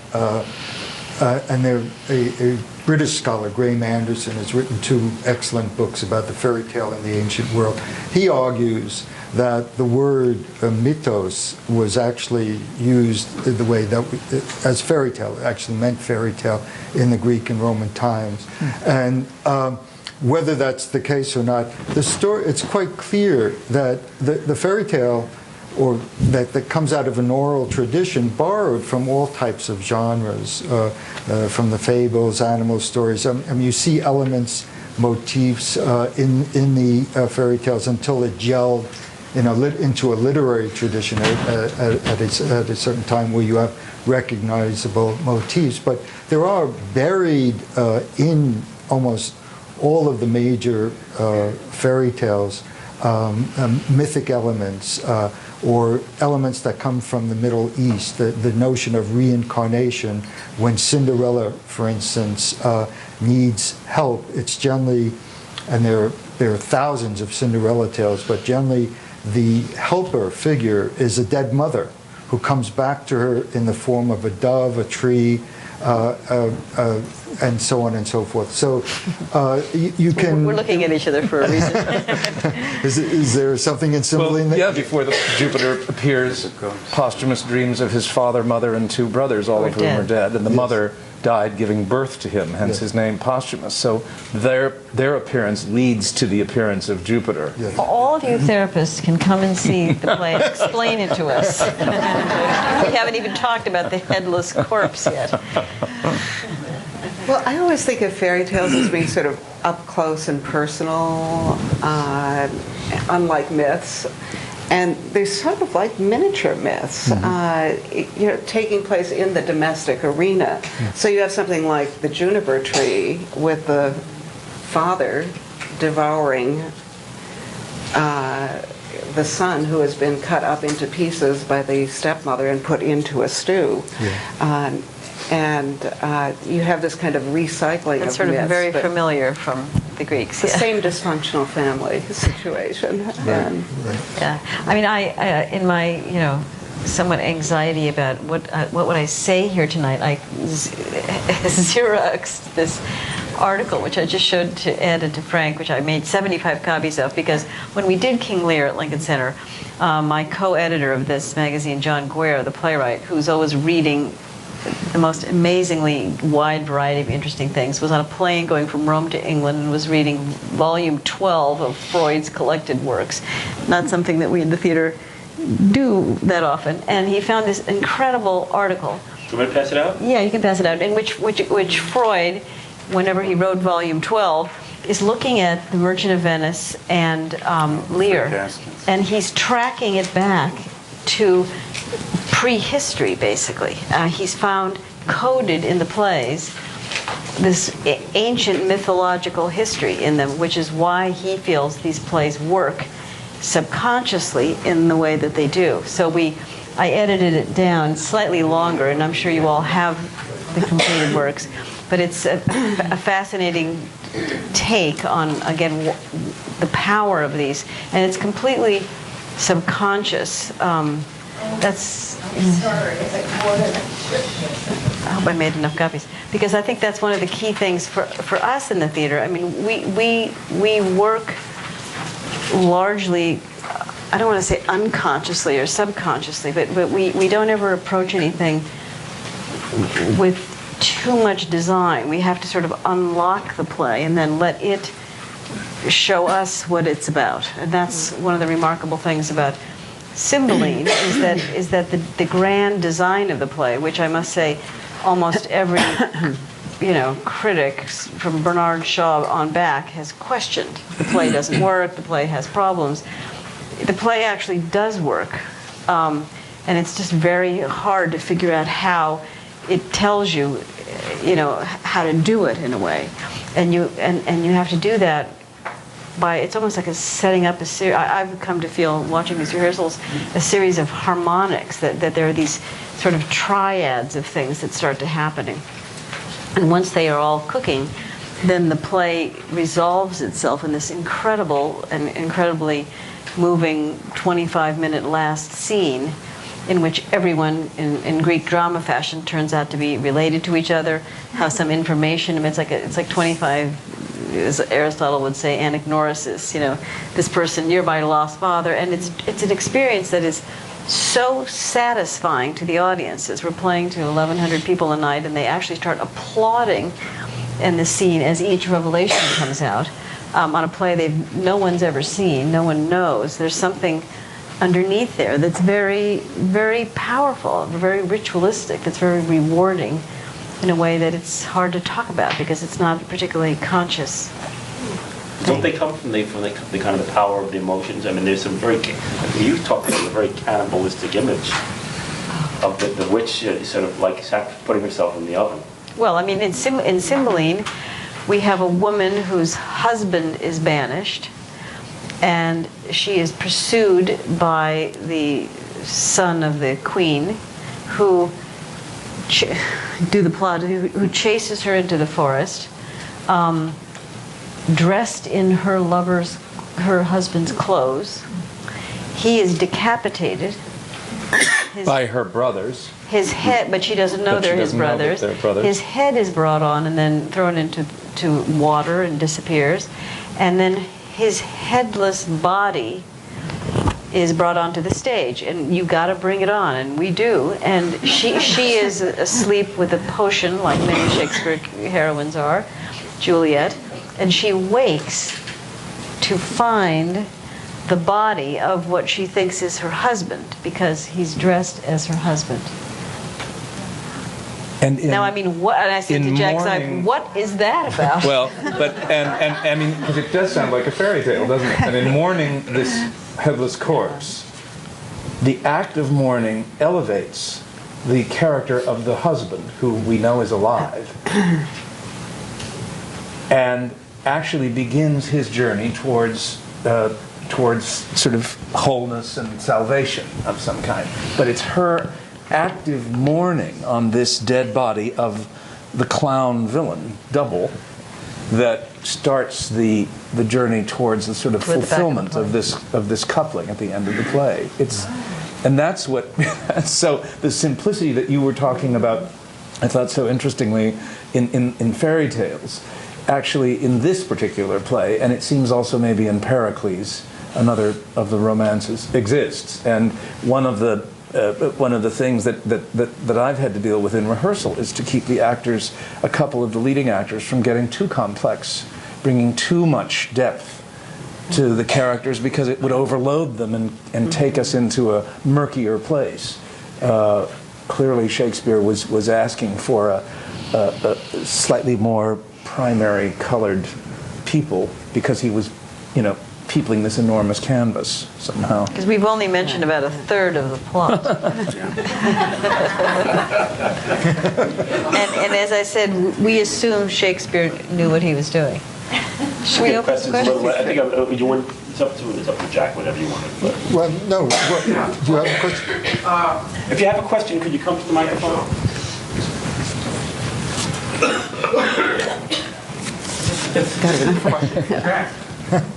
and a British scholar, Graham Anderson, has written 2 excellent books about the fairy tale in the ancient world. He argues that the word mythos was actually used the way that as fairy tale. It actually meant fairy tale in the Greek and Roman times. And whether that's the case or not, it's quite clear that the fairy tale, or that comes out of an oral tradition, borrowed from all types of genres, from the fables, animal stories. I mean, you see elements, motifs in the fairy tales until it gelled into a literary tradition at a certain time where you have recognizable motifs. But there are buried in almost all of the major fairy tales mythic elements, or elements that come from the Middle East, the notion of reincarnation. When Cinderella, for instance, needs help, it's generally, and there are thousands of Cinderella tales, but generally the helper figure is a dead mother who comes back to her in the form of a dove, a tree, and so on and so forth. So you can... We're looking at each other for a reason. Is there something in symbolism? Well, yeah, before Jupiter appears, posthumous dreams of his father, mother, and 2 brothers, all of whom are dead, and the mother died giving birth to him, hence his name Posthumous. So their appearance leads to the appearance of Jupiter. Yes. All of you therapists can come and see the play and explain it to us. We haven't even talked about the headless corpse yet. Well, I always think of fairy tales as being sort of up close and personal, unlike myths. And they're sort of like miniature myths, taking place in the domestic arena. So you have something like the juniper tree with the father devouring the son who has been cut up into pieces by the stepmother and put into a stew. Yeah. And you have this kind of recycling That's of sort of myths, very familiar from the Greeks. the same dysfunctional family situation. And Yeah, I mean, I in my somewhat anxiety about what would I say here tonight, I Xeroxed this article which I just showed to Ed and to Frank, which I made 75 copies of, because when we did King Lear at Lincoln Center, my co-editor of this magazine, John Guare, the playwright, who's always reading the most amazingly wide variety of interesting things, was on a plane going from Rome to England and was reading volume 12 of Freud's collected works. Not something that we in the theater do that often. And he found this incredible article. You want me to pass it out? Yeah, you can pass it out. In which Freud, whenever he wrote volume 12, is looking at The Merchant of Venice and Lear. And he's tracking it back to prehistory, basically. He's found coded in the plays ancient mythological history in them, which is why he feels these plays work subconsciously in the way that they do. So I edited it down slightly longer, and I'm sure you all have the completed works, but it's a fascinating take on, again, the power of these, and it's completely subconscious. That's. I hope I made enough copies, because I think that's one of the key things for us in the theater. I mean, we work largely, I don't want to say unconsciously or subconsciously, but we don't ever approach anything with too much design. We have to sort of unlock the play and then let it show us what it's about. And that's one of the remarkable things about Cymbeline, is that the grand design of the play, which I must say almost every critic from Bernard Shaw on back has questioned. The play doesn't work, the play has problems. The play actually does work, and it's just very hard to figure out how it tells you, how to do it in a way, and you have to do that by, it's almost like setting up a series. I've come to feel, watching these rehearsals, a series of harmonics, that there are these sort of triads of things that start to happening. And once they are all cooking, then the play resolves itself in this incredible and incredibly moving 25-minute last scene, in which everyone in Greek drama fashion turns out to be related to each other, have some information. I mean, it's like 25, as Aristotle would say, anagnorisis. This person, you're my lost father, and it's an experience that is so satisfying to the audiences. We're playing to 1,100 people a night, and they actually start applauding in the scene as each revelation comes out. On a play no one's ever seen, no one knows. There's something underneath there that's very, very powerful, very ritualistic, that's very rewarding in a way that it's hard to talk about because it's not particularly conscious. Don't they come from the kind of the power of the emotions? I mean, there's some you talked about a very cannibalistic image of the witch sort of like putting herself in the oven. Well, I mean, in Cymbeline, we have a woman whose husband is banished, and she is pursued by the son of the queen, who who chases her into the forest, dressed in her husband's clothes. He is decapitated. By her brothers. His head, but she doesn't know they're his brothers. His head is brought on and then thrown into water and disappears, and then his headless body is brought onto the stage, and you got to bring it on, and we do. And she is asleep with a potion, like many Shakespeare heroines are, Juliet, and she wakes to find the body of what she thinks is her husband, because he's dressed as her husband. Now, I mean, what? And I said to Jack, what is that about? Well, but and I mean, because it does sound like a fairy tale, doesn't it? And in mourning this headless corpse, the act of mourning elevates the character of the husband, who we know is alive, and actually begins his journey towards sort of wholeness and salvation of some kind. But it's her active mourning on this dead body of the clown villain, Double, that starts the journey towards the sort of fulfillment of this coupling at the end of the play. And that's what so the simplicity that you were talking about, I thought so interestingly in fairy tales, actually in this particular play, and it seems also maybe in Pericles, another of the romances, exists. And one of the things that I've had to deal with in rehearsal is to keep the actors, a couple of the leading actors, from getting too complex, bringing too much depth to the characters, because it would overload them and take us into a murkier place. Clearly Shakespeare was asking for a slightly more primary colored people, because he was, peopling this enormous canvas somehow. Because we've only mentioned about a third of the plot. and as I said, we assume Shakespeare knew what he was doing. Should we open Questions? questions? I think you want, it's up to Jack, whatever you want. But Well, no, do you have a question? if you have a question, could you come to the microphone?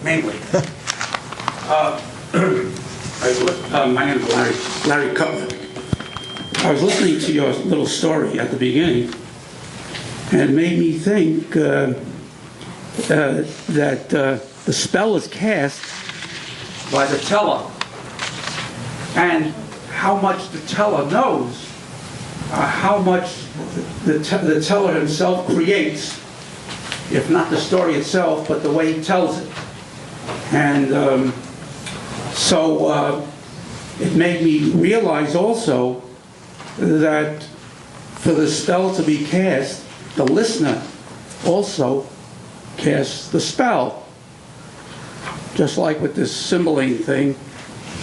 Mainly. My name is Larry Cutler. I was listening to your little story at the beginning, and it made me think that the spell is cast by the teller, and how much the teller knows, how much the teller himself creates, if not the story itself, but the way he tells it. And so it made me realize also that for the spell to be cast, the listener also casts the spell. Just like with this symboling thing,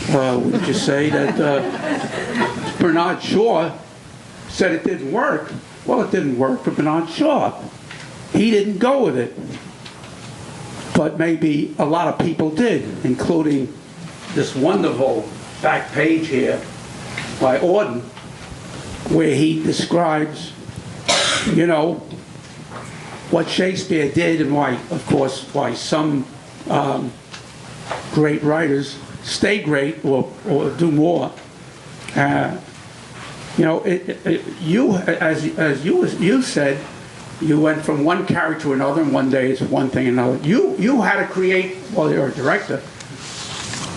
we just say that Bernard Shaw said it didn't work. Well, it didn't work for Bernard Shaw. He didn't go with it. But maybe a lot of people did, including this wonderful back page here by Auden, where he describes, you know, what Shakespeare did and why, of course, why some great writers stay great or do more. You know, as you said, you went from one character to another, and one day it's one thing and another. You had to create, well, you're a director.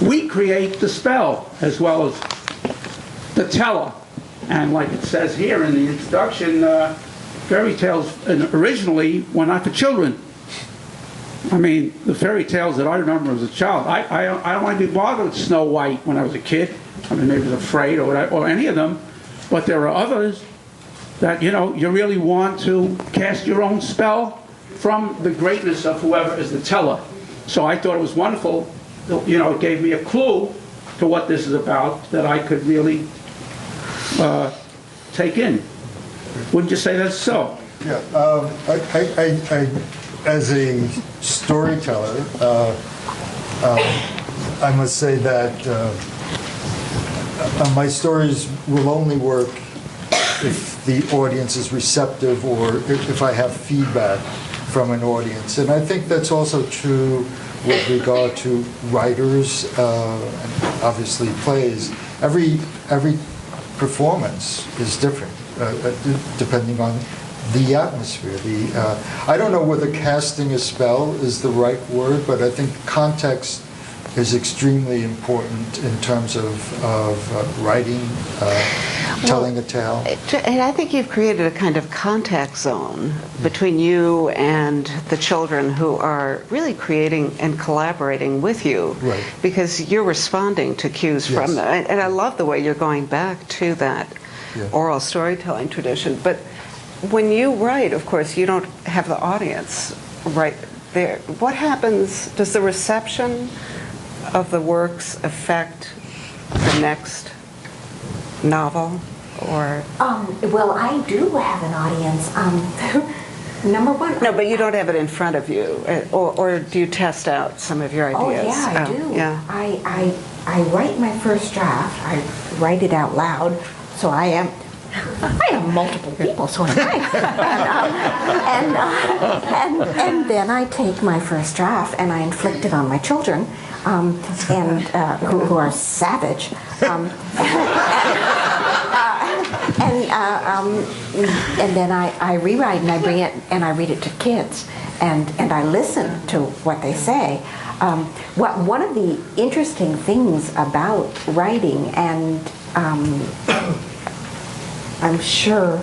We create the spell as well as the teller. And like it says here in the introduction, fairy tales originally were not for children. I mean, the fairy tales that I remember as a child, I don't want to be bothered with Snow White when I was a kid. I mean, maybe I was afraid or any of them. But there are others that, you know, you really want to cast your own spell from the greatness of whoever is the teller. So I thought it was wonderful. You know, it gave me a clue to what this is about that I could really take in. Wouldn't you say that's so? Yeah, I as a storyteller, I must say that my stories will only work if the audience is receptive or if I have feedback from an audience. And I think that's also true with regard to writers, and obviously plays. Every performance is different, depending on the atmosphere. I don't know whether casting a spell is the right word, but I think context is extremely important in terms of writing, telling a tale. And I think you've created a kind of contact zone between you and the children who are really creating and collaborating with you. Right. Because you're responding to cues from them. And I love the way you're going back to that oral storytelling tradition. But when you write, of course, you don't have the audience right there. What happens? Does the reception of the works affect the next novel? Or Well, I do have an audience. Number one. no, but you don't have it in front of you, or do you test out some of your ideas? Oh yeah, I do. Yeah. I write my first draft. I write it out loud, so I am multiple people, so am I. And then I take my first draft and I inflict it on my children, who are savage. And then I rewrite and I bring it and I read it to kids, and I listen to what they say. One of the interesting things about writing, and I'm sure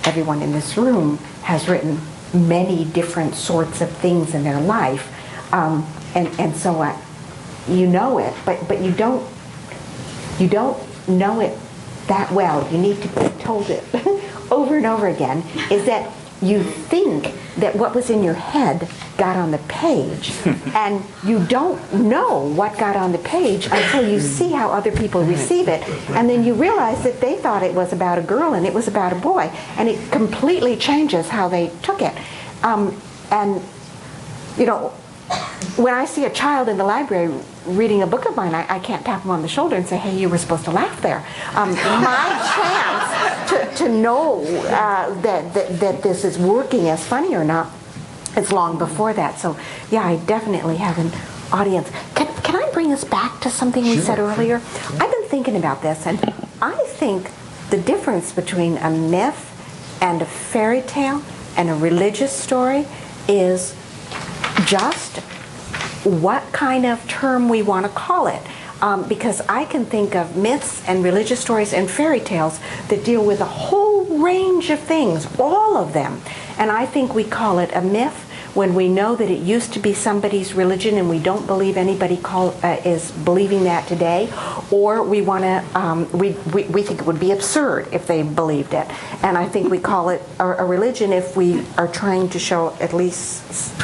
everyone in this room has written many different sorts of things in their life, and so you know it, but you don't know it that well. You need to be told it over and over again. Is that you think that what was in your head got on the page, and you don't know what got on the page until you see how other people receive it, and then you realize that they thought it was about a girl and it was about a boy, and it completely changes how they took it. And you know, when I see a child in the library reading a book of mine, I can't tap them on the shoulder and say, hey, you were supposed to laugh there. My chance to know that this is working as funny or not is long before that. So yeah, I definitely have an audience. Can I bring us back to something we said earlier? I've been thinking about this, and I think the difference between a myth and a fairy tale and a religious story is just what kind of term we want to call it. Because I can think of myths and religious stories and fairy tales that deal with a whole range of things, all of them. And I think we call it a myth when we know that it used to be somebody's religion and we don't believe anybody is believing that today, or we want to, we think it would be absurd if they believed it. And I think we call it a religion if we are trying to show at least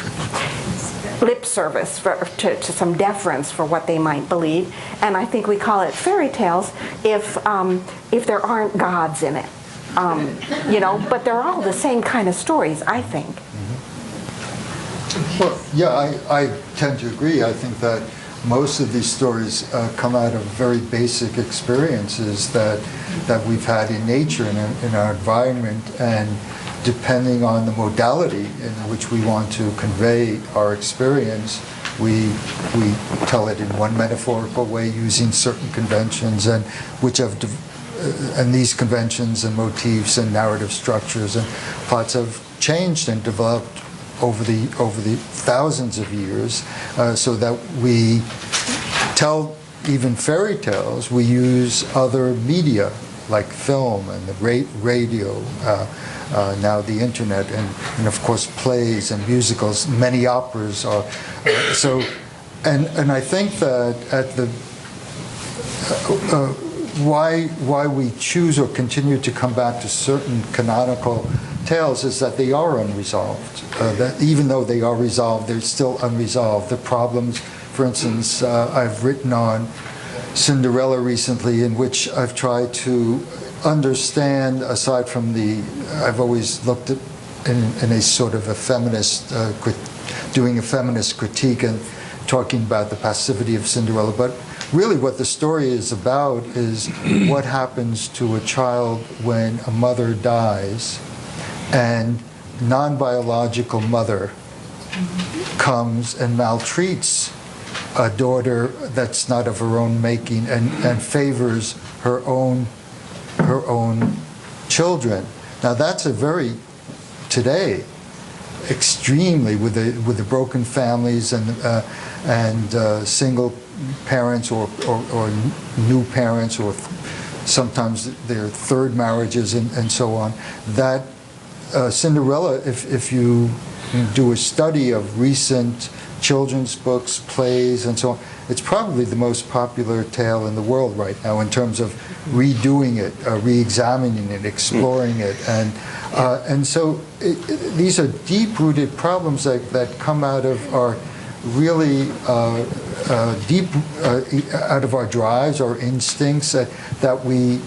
lip service to some deference for what they might believe. And I think we call it fairy tales if there aren't gods in it. You know, but they're all the same kind of stories, I think. Well, yeah, I tend to agree. I think that most of these stories come out of very basic experiences that we've had in nature and in our environment, and depending on the modality in which we want to convey our experience, we tell it in one metaphorical way using certain conventions, and and these conventions and motifs and narrative structures and plots have changed and developed over the thousands of years, so that we tell even fairy tales. We use other media like film and the radio, now the internet, and of course plays and musicals. Many operas are so, and I think that at the why we choose or continue to come back to certain canonical tales is that they are unresolved. That even though they are resolved, they're still unresolved. The problems, for instance, I've written on Cinderella recently, in which I've tried to understand, aside from I've always looked at in a sort of a feminist, doing a feminist critique and talking about the passivity of Cinderella, but really what the story is about is what happens to a child when a mother dies and non-biological mother comes and maltreats a daughter that's not of her own making and favors her own children. Now that's a very, today, extremely with the broken families and single parents or new parents, or sometimes their third marriages and so on. That Cinderella, if you do a study of recent children's books, plays, and so on, it's probably the most popular tale in the world right now in terms of redoing it, re-examining it, exploring it, and so these are deep-rooted problems that come out of our really deep, out of our drives, our instincts that we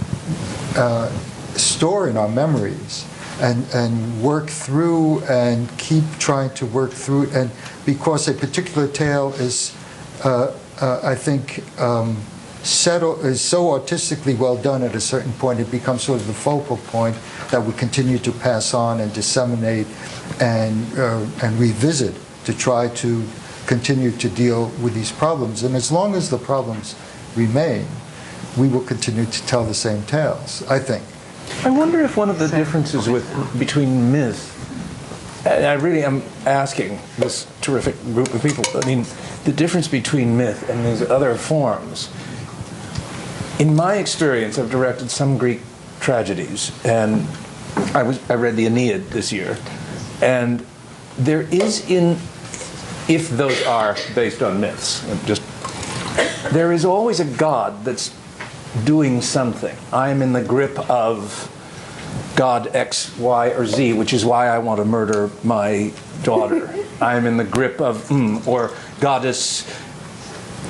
store in our memories. And work through and keep trying to work through it. And because a particular tale is, I think, is so artistically well done at a certain point, it becomes sort of the focal point that we continue to pass on and disseminate and revisit to try to continue to deal with these problems. And as long as the problems remain, we will continue to tell the same tales, I think. I wonder if one of the differences between myth, and I really am asking this terrific group of people, I mean, the difference between myth and these other forms. In my experience, I've directed some Greek tragedies, and I read the Aeneid this year, and there is if those are based on myths, there is always a god that's doing something. I am in the grip of God X, Y, or Z, which is why I want to murder my daughter. I'm in the grip of, or goddess,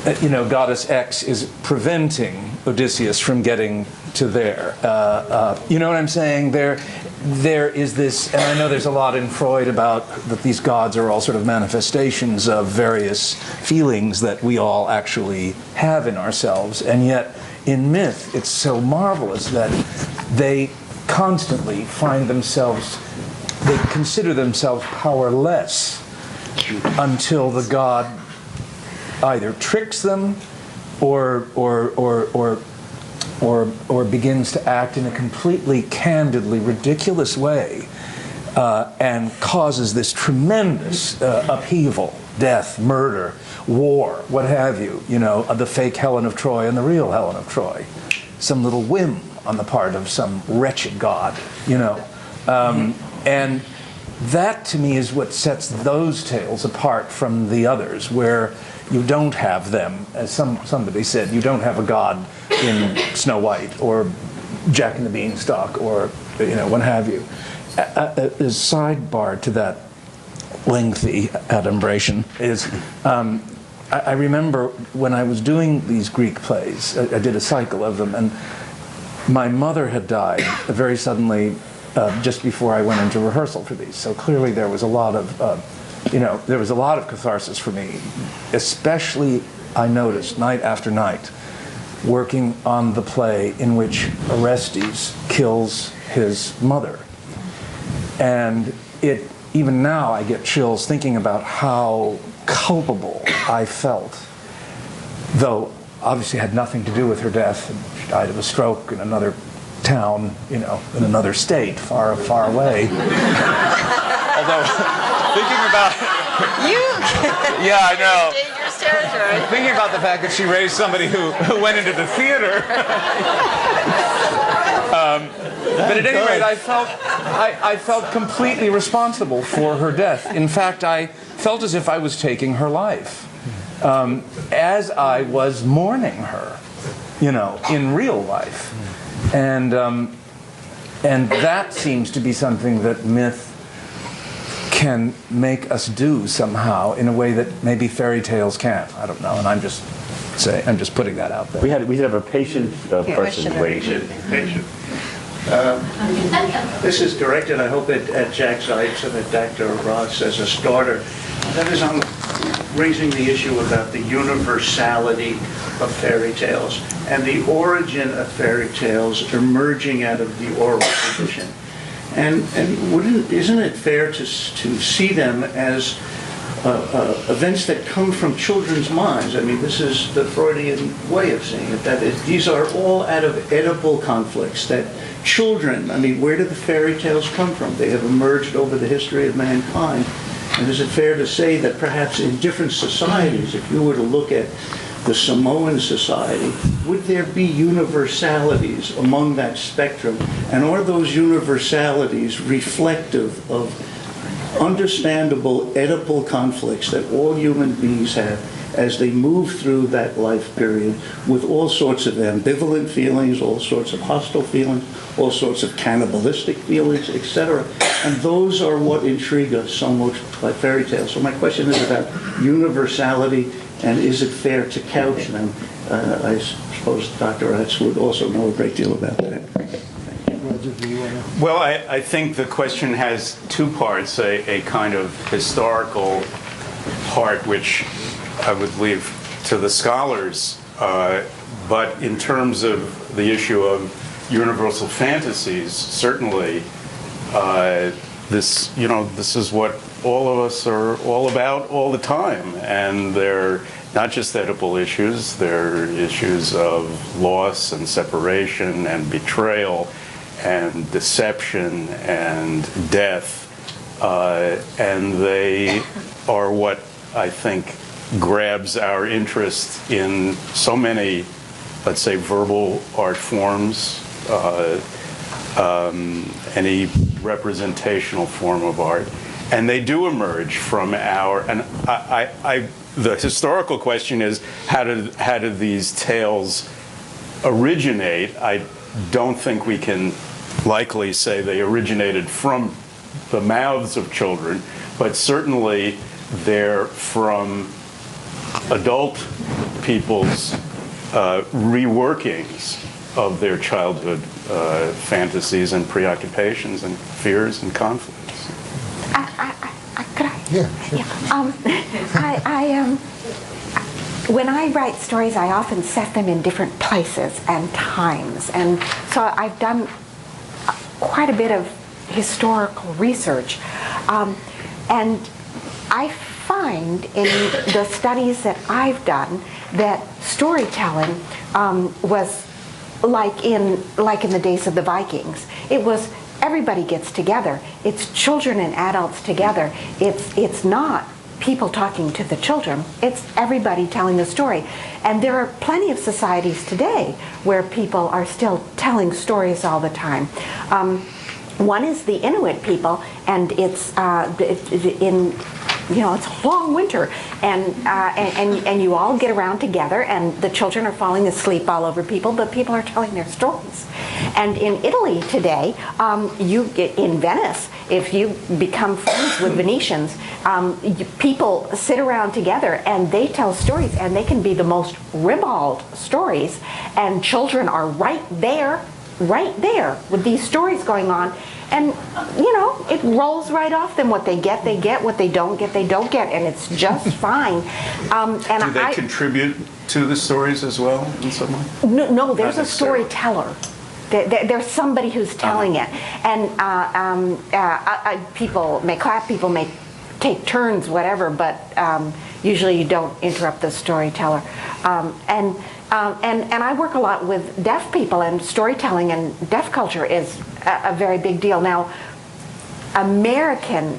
goddess X is preventing Odysseus from getting to there. You know what I'm saying? There is this, and I know there's a lot in Freud about that these gods are all sort of manifestations of various feelings that we all actually have in ourselves, and yet in myth it's so marvelous that they constantly find themselves, they consider themselves powerless until the god either tricks them or begins to act in a completely candidly ridiculous way and causes this tremendous upheaval, death, murder, war, what have you, the fake Helen of Troy and the real Helen of Troy. Some little whim on the part of some wretched god, and that to me is what sets those tales apart from the others, where you don't have them, as somebody said, you don't have a god in Snow White or Jack and the Beanstalk or what have you. A sidebar to that lengthy adumbration is I remember when I was doing these Greek plays, I did a cycle of them, and my mother had died very suddenly just before I went into rehearsal for these. So clearly there was a lot of there was a lot of catharsis for me, especially I noticed night after night working on the play in which Orestes kills his mother. And even now I get chills thinking about how culpable I felt, though obviously had nothing to do with her death. She died of a stroke in another town, in another state, far, far away. Although, thinking about... Yeah, I know. Dangerous territory. Thinking about the fact that she raised somebody who went into the theater. But at any rate, I felt completely responsible for her death. In fact, I felt as if I was taking her life, as I was mourning her, in real life. And that seems to be something that myth can make us do somehow in a way that maybe fairy tales can't. I don't know, and I'm just putting that out there. We have a patient person waiting. Patient. This is directed, I hope, at Jack Seitz and at Dr. Rahtz as a starter. That is, I'm raising the issue about the universality of fairy tales and the origin of fairy tales emerging out of the oral tradition. And isn't it fair to see them as events that come from children's minds? I mean, this is the Freudian way of seeing it, that these are all out of Oedipal conflicts, that children, I mean, where did the fairy tales come from? They have emerged over the history of mankind. And is it fair to say that perhaps in different societies, if you were to look at the Samoan society, would there be universalities among that spectrum? And are those universalities reflective of understandable Oedipal conflicts that all human beings have as they move through that life period with all sorts of ambivalent feelings, all sorts of hostile feelings, all sorts of cannibalistic feelings, etc. And those are what intrigue us so much by fairy tales. So my question is about universality, and is it fair to couch them? I suppose Dr. Rahtz would also know a great deal about that. Well, I think the question has two parts, a kind of historical part, which I would leave to the scholars, but in terms of the issue of universal fantasies, certainly this is what all of us are all about all the time, and they're not just Oedipal issues, they're issues of loss and separation and betrayal and deception and death, and they are what I think grabs our interest in so many, let's say, verbal art forms, any representational form of art, and they do emerge from our. And the historical question is, how did these tales originate? I don't think we can likely say they originated from the mouths of children, but certainly they're from adult people's reworkings of their childhood fantasies and preoccupations and fears and conflicts. Could I? Yeah, sure. When I write stories, I often set them in different places and times, and so I've done quite a bit of historical research, and I find in the studies that I've done that storytelling was like in the days of the Vikings. It was everybody gets together. It's children and adults together. It's not people talking to the children. It's everybody telling a story. And there are plenty of societies today where people are still telling stories all the time. One is the Inuit people, and it's it's a long winter, and you all get around together, and the children are falling asleep all over people, but people are telling their stories. And in Italy today, in Venice, if you become friends with Venetians, people sit around together and they tell stories, and they can be the most ribald stories, and children are right there with these stories going on. And, it rolls right off them. What they get, what they don't get, and it's just fine. Do they contribute to the stories as well in some way? No, there's a storyteller. There's somebody who's telling it. And people may clap, people may take turns, whatever, but usually you don't interrupt the storyteller. And I work a lot with deaf people, and storytelling and deaf culture is a very big deal. Now, American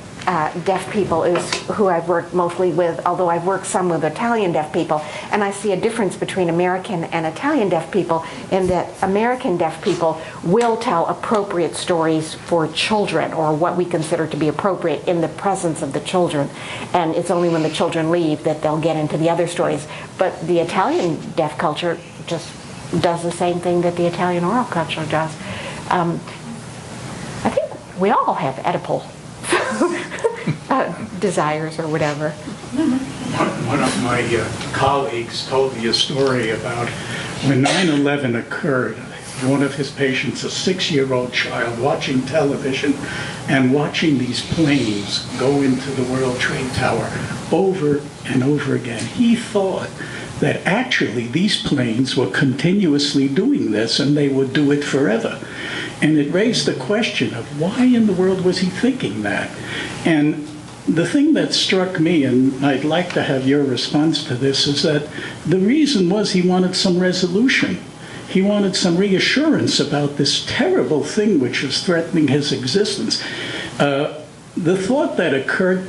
deaf people is who I've worked mostly with, although I've worked some with Italian deaf people, and I see a difference between American and Italian deaf people in that American deaf people will tell appropriate stories for children, or what we consider to be appropriate, in the presence of the children, and it's only when the children leave that they'll get into the other stories. But the Italian deaf culture just does the same thing that the Italian oral culture does. I think we all have Oedipal desires or whatever. One of my colleagues told me a story about when 9/11 occurred. One of his patients, a 6-year-old child, watching television and watching these planes go into the World Trade Tower over and over again. He thought that actually these planes were continuously doing this and they would do it forever. And it raised the question of why in the world was he thinking that? And the thing that struck me, and I'd like to have your response to this, is that the reason was he wanted some resolution. He wanted some reassurance about this terrible thing which was threatening his existence. The thought that occurred,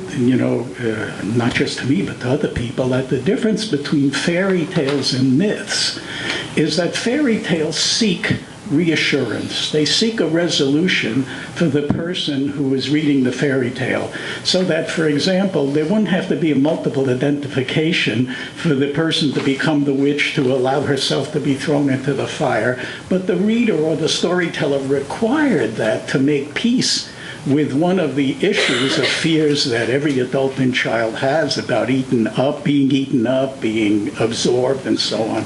not just to me, but to other people, that the difference between fairy tales and myths is that fairy tales seek reassurance. They seek a resolution for the person who is reading the fairy tale, so that, for example, there wouldn't have to be a multiple identification for the person to become the witch to allow herself to be thrown into the fire, but the reader or the storyteller required that to make peace with one of the issues of fears that every adult and child has about being eaten up, being absorbed, and so on.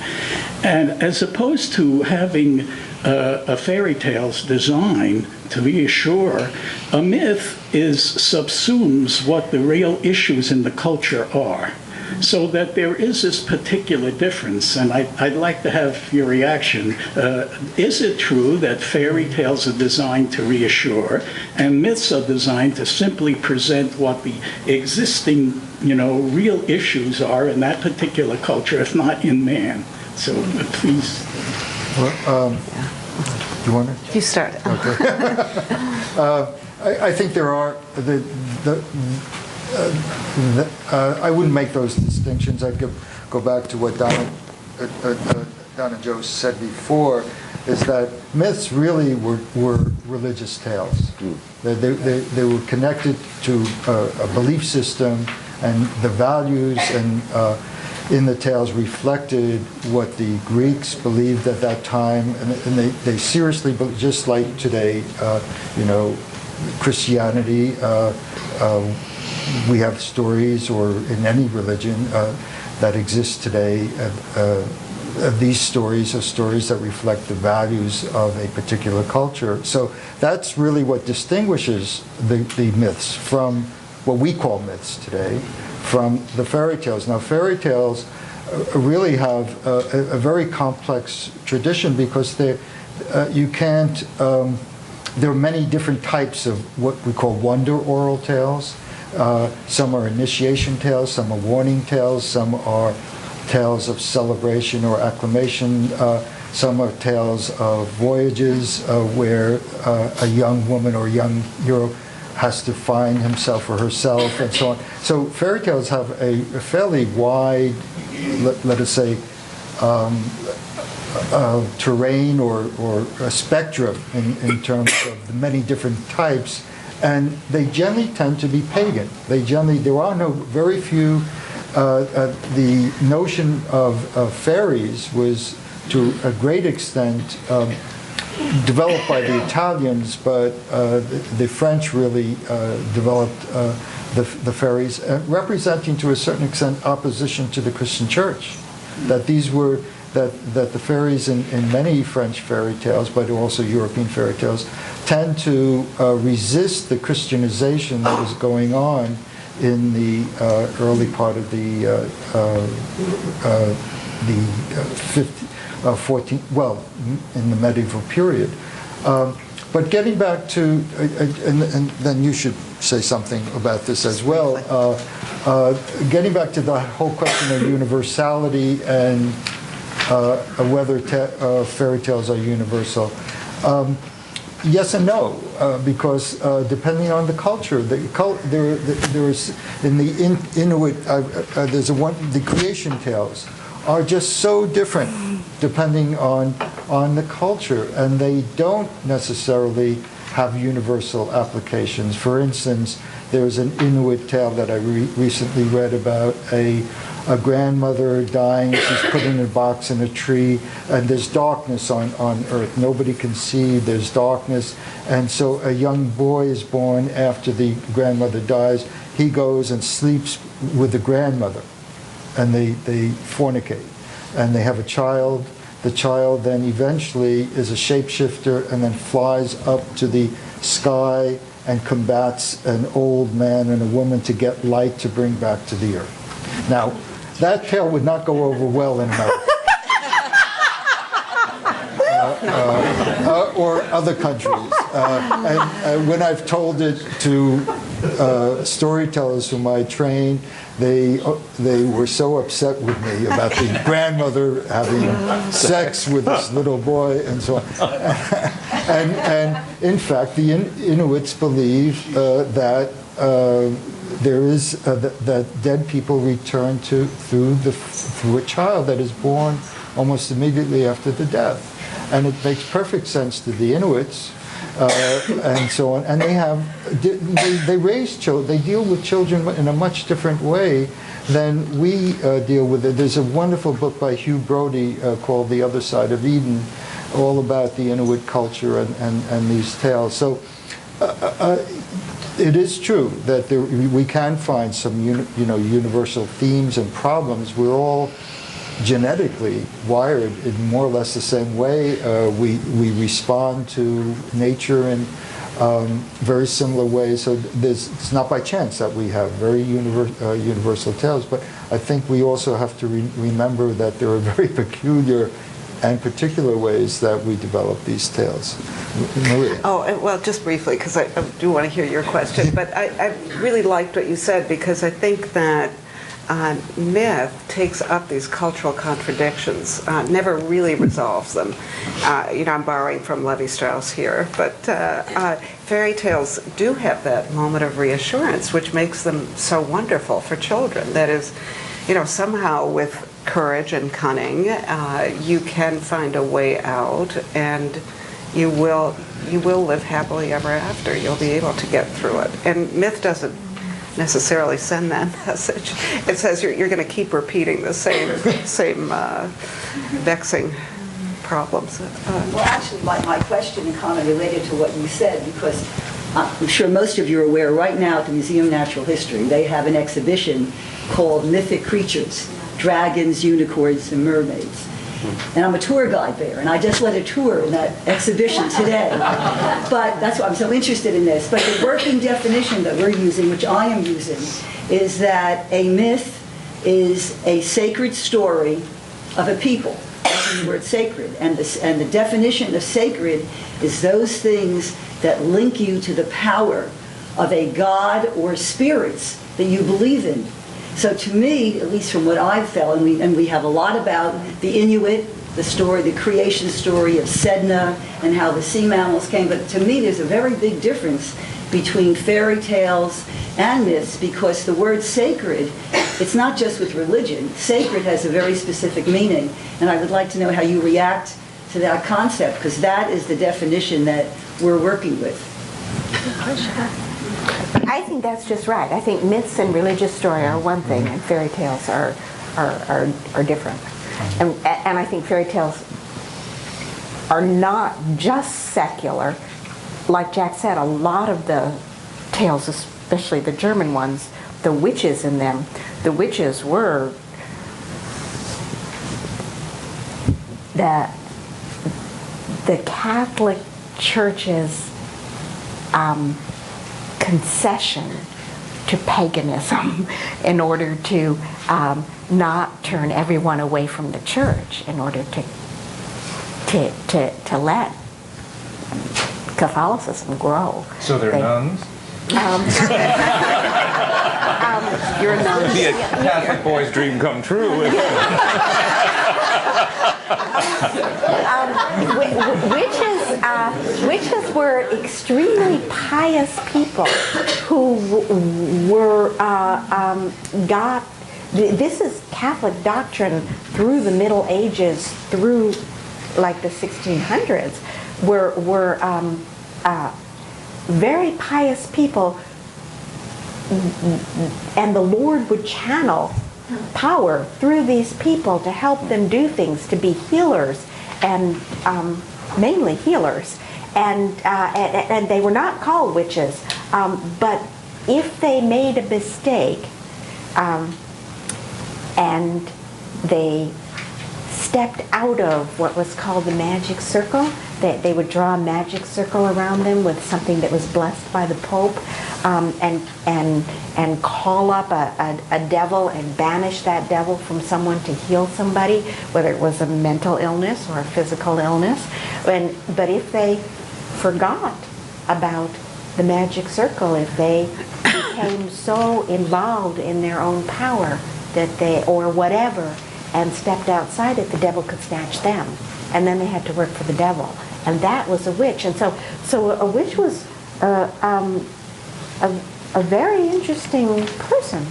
And as opposed to having a fairy tale's designed to reassure, a myth subsumes what the real issues in the culture are. So that there is this particular difference, and I'd like to have your reaction. Is it true that fairy tales are designed to reassure, and myths are designed to simply present what the existing, real issues are in that particular culture, if not in man? So please. Well, do you want to? You start. Okay. I think there are I wouldn't make those distinctions. I'd go back to what Donna Joe said before, is that myths really were religious tales. They were connected to a belief system and the values in the tales reflected what the Greeks believed at that time, and they seriously believed, just like today, Christianity, we have stories, or in any religion that exists today, these stories are stories that reflect the values of a particular culture. So that's really what distinguishes the myths from what we call myths today, from the fairy tales. Now, fairy tales really have a very complex tradition, because you can't. There are many different types of what we call wonder oral tales. Some are initiation tales, some are warning tales, some are tales of celebration or acclamation. Some are tales of voyages where a young woman or young hero has to find himself or herself, and so on. So fairy tales have a fairly wide, let us say, terrain or a spectrum in terms of the many different types, and they generally tend to be pagan. There are very few. The notion of fairies was, to a great extent, developed by the Italians, but the French really developed the fairies, representing to a certain extent opposition to the Christian Church. That the fairies in many French fairy tales, but also European fairy tales, tend to resist the Christianization that was going on in the early part of the 14th, in the medieval period. But getting back to, and then you should say something about this as well, getting back to the whole question of universality and whether fairy tales are universal. Yes and no, because depending on the culture, there's in the Inuit, the creation tales are just so different depending on the culture, and they don't necessarily have universal applications. For instance, there's an Inuit tale that I recently read about a grandmother dying. She's put in a box in a tree, and there's darkness on Earth. Nobody can see. There's darkness. And so a young boy is born after the grandmother dies. He goes and sleeps with the grandmother, and they fornicate. And they have a child. The child then eventually is a shapeshifter and then flies up to the sky and combats an old man and a woman to get light to bring back to the earth. Now, that tale would not go over well in America. Or other countries. And when I've told it to storytellers whom I train, they were so upset with me about the grandmother having sex with this little boy and so on. And in fact, the Inuits believe that there is that dead people return through a child that is born almost immediately after the death. And it makes perfect sense to the Inuits, and so on. And they raise children. They deal with children in a much different way than we deal with it. There's a wonderful book by Hugh Brody called "The Other Side of Eden," all about the Inuit culture and these tales. So it is true that we can find some universal themes and problems. We're all genetically wired in more or less the same way. We respond to nature in very similar ways. So it's not by chance that we have very universal tales. But I think we also have to remember that there are very peculiar and particular ways that we develop these tales. Maria. Oh, well, just briefly, because I do want to hear your question. But I really liked what you said, because I think that myth takes up these cultural contradictions, never really resolves them. I'm borrowing from Levi-Strauss here, but fairy tales do have that moment of reassurance, which makes them so wonderful for children. That is, somehow with courage and cunning, you can find a way out, and you will live happily ever after. You'll be able to get through it. And myth doesn't necessarily send that message. It says you're going to keep repeating the same vexing problems. Well, actually, my question and comment related to what you said, because I'm sure most of you are aware right now at the Museum of Natural History, they have an exhibition called Mythic Creatures, Dragons, Unicorns, and Mermaids. And I'm a tour guide there, and I just led a tour in that exhibition today. But that's why I'm so interested in this. But the working definition that we're using, which I am using, is that a myth is a sacred story of a people. That's the word sacred. And the definition of sacred is those things that link you to the power of a god or spirits that you believe in. So to me, at least from what I've felt, and we have a lot about the Inuit, the story, the creation story of Sedna, and how the sea mammals came, but to me there's a very big difference between fairy tales and myths, because the word sacred, it's not just with religion. Sacred has a very specific meaning, and I would like to know how you react to that concept, because that is the definition that we're working with. I think that's just right. I think myths and religious story are one thing, and fairy tales are different. And I think fairy tales are not just secular. Like Jack said, a lot of the tales, especially the German ones, the witches in them, the witches were the Catholic Church's concession to paganism in order to not turn everyone away from the church, in order to let Catholicism grow. So they're nuns? You're a nun. Be a Catholic boy's dream come true. Witches were extremely pious people who were this is Catholic doctrine through the Middle Ages, through like the 1600s, were very pious people, and the Lord would channel power through these people to help them do things, to be healers, and mainly healers. And they were not called witches, but if they made a mistake and they stepped out of what was called the magic circle, they would draw a magic circle around them with something that was blessed by the Pope, and call up a devil and banish that devil from someone to heal somebody, whether it was a mental illness or a physical illness. But if they forgot about the magic circle, if they became so involved in their own power that they, or whatever, and stepped outside it, the devil could snatch them. And then they had to work for the devil. And that was a witch. And so a witch was a very interesting person.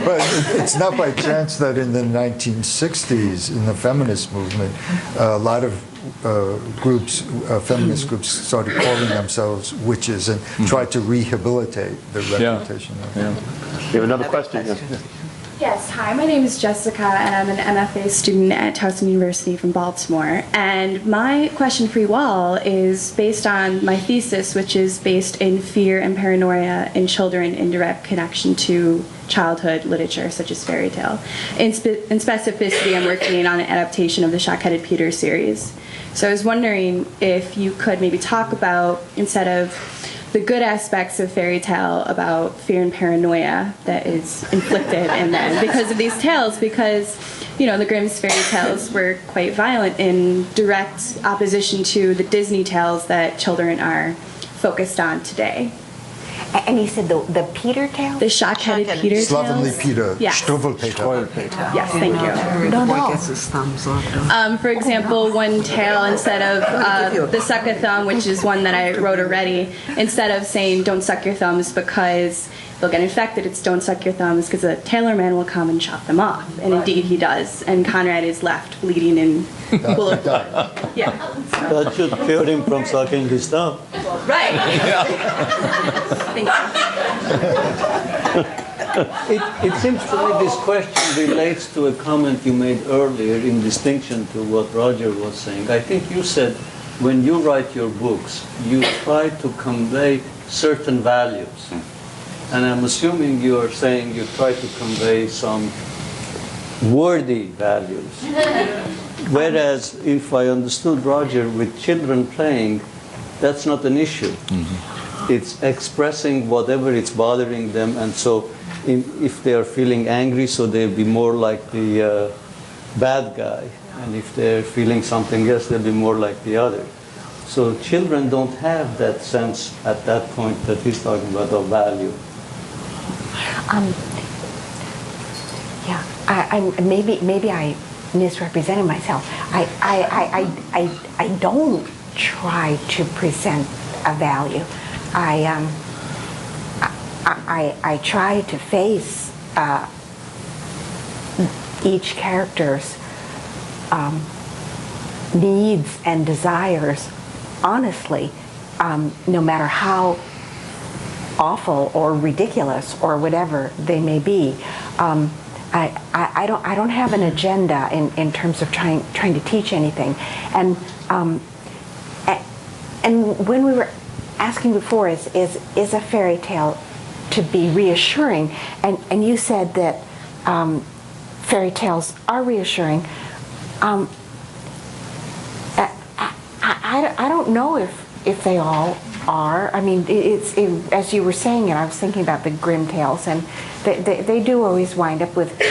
But it's not by chance that in the 1960s, in the feminist movement, a lot of groups, feminist groups, started calling themselves witches and tried to rehabilitate the reputation. Yeah. We have another question. Yes, hi, my name is Jessica, and I'm an MFA student at Towson University from Baltimore. And my question for you all is based on my thesis, which is based in fear and paranoia in children in direct connection to childhood literature, such as fairy tale. In specificity, I'm working on an adaptation of the Shock-Headed Peter series. So I was wondering if you could maybe talk about, instead of the good aspects of fairy tale, about fear and paranoia that is inflicted in them because of these tales, because, you know, the Grimm's fairy tales were quite violent in direct opposition to the Disney tales that children are focused on today. And he said the Peter tale? The Shock-Headed Peter tales? Slovenly Peter. Yes. Struwwelpeter. Yes, thank you. The boy gets his thumbs up. For example, one tale, instead of the suck a thumb, which is one that I wrote already, instead of saying don't suck your thumbs because they'll get infected. It's don't suck your thumbs because a tailor man will come and chop them off. And indeed he does. And Conrad is left bleeding and full of blood. Yeah. That should cure him from sucking his thumb. Right. Thank you. It seems to me this question relates to a comment you made earlier in distinction to what Roger was saying. I think you said when you write your books, you try to convey certain values. And I'm assuming you are saying you try to convey some worthy values. Whereas if I understood Roger, with children playing, that's not an issue. It's expressing whatever is bothering them, and so if they are feeling angry, so they'll be more like the bad guy, and if they're feeling something else, they'll be more like the other. So children don't have that sense at that point that he's talking about of value. Yeah, maybe I misrepresented myself. I don't try to present a value. I try to face each character's needs and desires honestly, no matter how awful or ridiculous or whatever they may be. I don't have an agenda in terms of trying to teach anything. And when we were asking before, is a fairy tale to be reassuring? And you said that fairy tales are reassuring. I don't know if they all are. I mean, as you were saying it, I was thinking about the Grimm tales, and they do always wind up with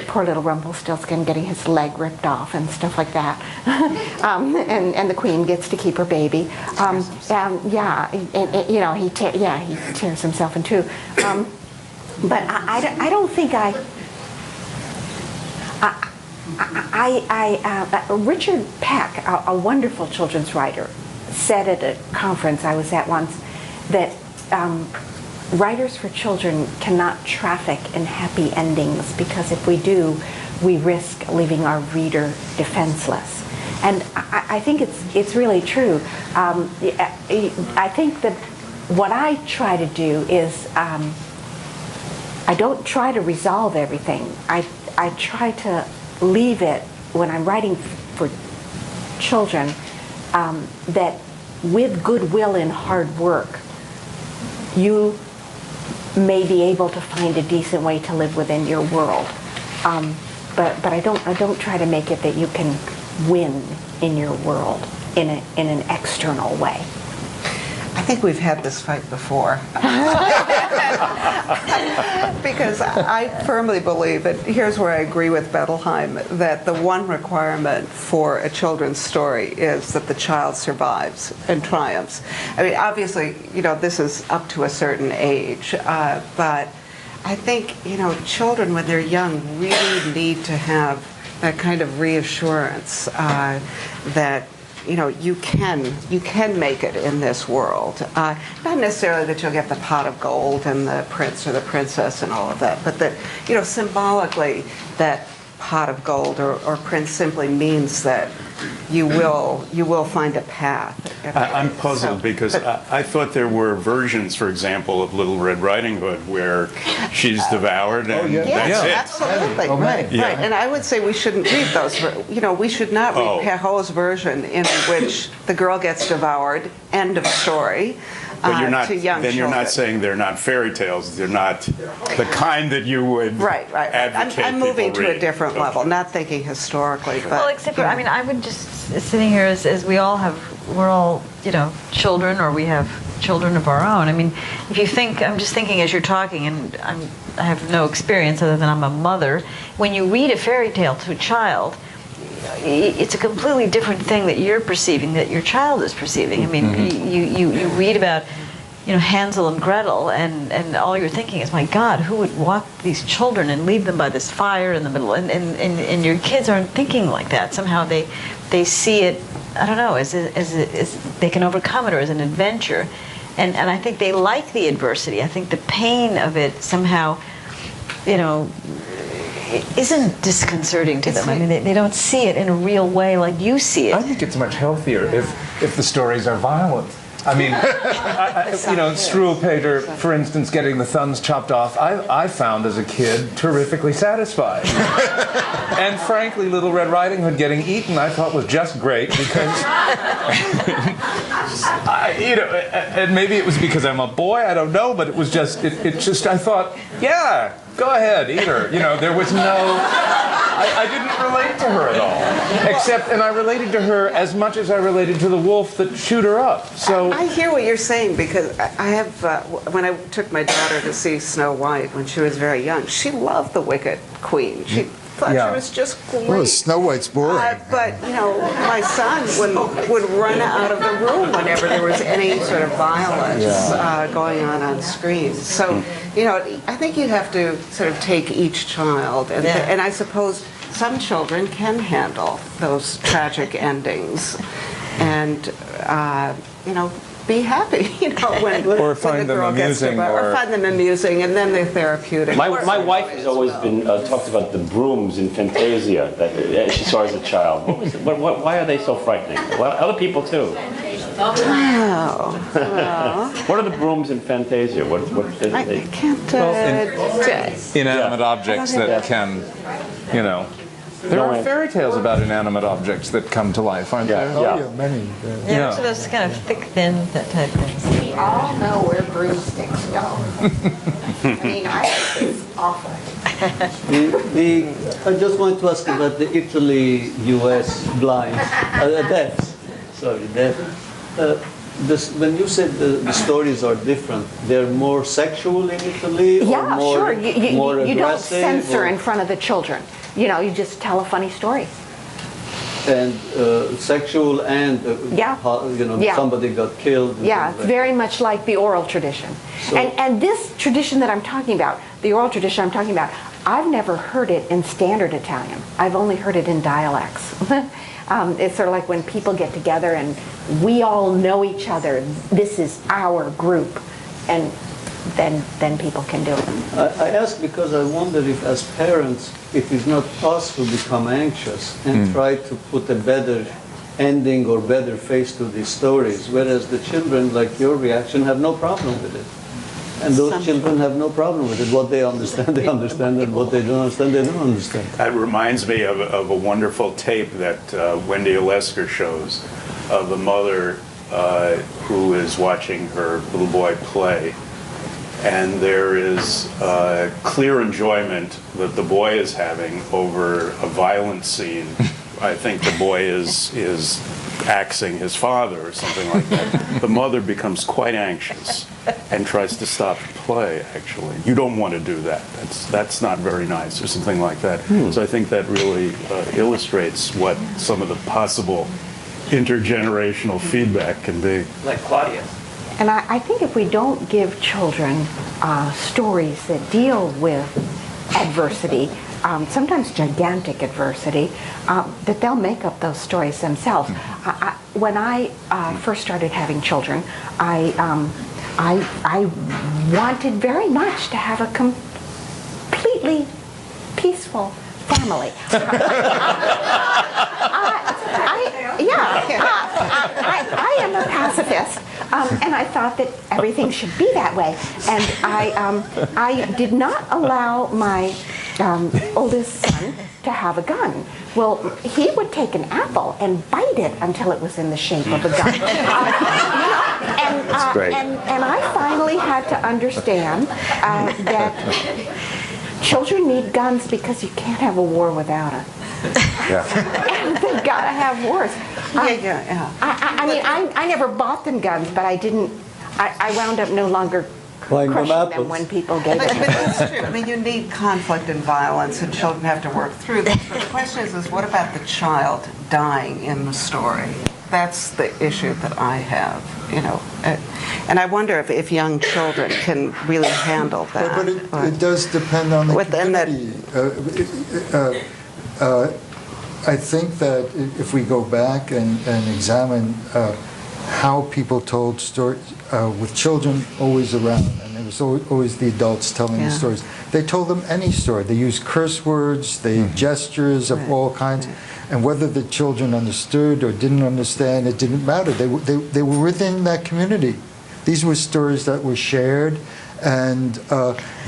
poor little Rumpelstiltskin getting his leg ripped off and stuff like that, and the queen gets to keep her baby. He tears himself in two. But I don't think Richard Peck, a wonderful children's writer, said at a conference I was at once that writers for children cannot traffic in happy endings, because if we do, we risk leaving our reader defenseless. And I think it's really true. I think that what I try to do is I don't try to resolve everything. I try to leave it, when I'm writing for children, that with goodwill and hard work, you may be able to find a decent way to live within your world. But I don't try to make it that you can win in your world in an external way. I think we've had this fight before. Because I firmly believe, and here's where I agree with Bettelheim, that the one requirement for a children's story is that the child survives and triumphs. I mean, obviously, this is up to a certain age, but I think, children when they're young really need to have that kind of reassurance that you can make it in this world. Not necessarily that you'll get the pot of gold and the prince or the princess and all of that, but that, symbolically, that pot of gold or prince simply means that you will find a path. I'm puzzled because I thought there were versions, for example, of Little Red Riding Hood where she's devoured and that's it. Absolutely, right. And I would say we shouldn't read those. We should not read Perrault's version in which the girl gets devoured. End of story. But you're not, to young then you're children. not saying they're not fairy tales. They're not the kind that you would advocate I'm moving people to a read. different level, not thinking historically. But, Well, except for, I mean, I would just, sitting here as we're all, children, or we have children of our own. I mean, if you think, I'm just thinking as you're talking, and I have no experience other than I'm a mother, when you read a fairy tale to a child, it's a completely different thing that you're perceiving that your child is perceiving. I mean, you read about, Hansel and Gretel, and all you're thinking is, my God, who would walk these children and leave them by this fire in the middle? And your kids aren't thinking like that. Somehow they see it, I don't know, as they can overcome it, or as an adventure. And I think they like the adversity. I think the pain of it somehow, isn't disconcerting to them. I mean, they don't see it in a real way like you see it. I think it's much healthier if the stories are violent. I mean, Struwelpeter, for instance, getting the thumbs chopped off, I found as a kid terrifically satisfying. And frankly, Little Red Riding Hood getting eaten I thought was just great because, and maybe it was because I'm a boy, I don't know, but it was just, I thought, yeah, go ahead, eat her. There was no, I didn't relate to her at all. And I related to her as much as I related to the wolf that chewed her up. So I hear what you're saying because I have, when I took my daughter to see Snow White when she was very young, she loved the Wicked Queen. She thought she was just great. Well, Snow White's boring. But, my son would run out of the room whenever there was any sort of violence going on screen. So, I think you have to sort of take each child. And I suppose some children can handle those tragic endings and, be happy, when or find the them girl gets amusing, or find them amusing, and then they're therapeutic. My wife has always been talked about the brooms in Fantasia that she saw as a child. Why are they so frightening? Well, other people too. Wow. What are the brooms in Fantasia? I can't. inanimate objects that can, There are fairy tales about inanimate objects that come to life, aren't there? Yeah, many. Yeah, so those kind of thick, thin, that type things. We all know where broomsticks go. I mean, I think it's awful. I just want to ask about the Italy-U.S. blinds, deaths. Sorry, deaths. When you said the stories are different, they're more sexual in Italy, or more, more you don't aggressive, censor in front of the children. You just tell a funny story. And sexual and somebody got killed. Yeah, it's very much like the oral tradition. So, and this tradition that I'm talking about, the oral tradition I'm talking about, I've never heard it in standard Italian. I've only heard it in dialects. It's sort of like when people get together and we all know each other. This is our group, and then people can do it. I ask because I wonder if, as parents, it is not us who become anxious and try to put a better ending or better face to these stories, whereas the children, like your reaction, have no problem with it. And those children have no problem with it. What they understand, and what they don't understand, they don't understand. That reminds me of a wonderful tape that Wendy Olesker shows of a mother who is watching her little boy play. And there is clear enjoyment that the boy is having over a violent scene. I think the boy is axing his father or something like that. The mother becomes quite anxious and tries to stop the play, actually. You don't want to do that. That's not very nice, or something like that. So I think that really illustrates what some of the possible intergenerational feedback can be. Like Claudia. And I think if we don't give children stories that deal with adversity, sometimes gigantic adversity, that they'll make up those stories themselves. When I first started having children, I wanted very much to have a completely peaceful family. I am a pacifist, and I thought that everything should be that way. And I did not allow my oldest son to have a gun. Well, he would take an apple and bite it until it was in the shape of a gun. That's great. And I finally had to understand that children need guns because you can't have a war without it. And they've got to have wars. I mean, I never bought them guns, but I wound up no longer crushing them when people gave But them. that's true. I mean, you need conflict and violence, and children have to work through this. But the question is what about the child dying in the story? That's the issue that I have, and I wonder if young children can really handle that. But it does depend on the community. I think that if we go back and examine how people told stories, with children always around, and it was always the adults telling the stories. They told them any story. They used curse words, they gestures of all kinds, and whether the children understood or didn't understand, it didn't matter. They were within that community. These were stories that were shared, and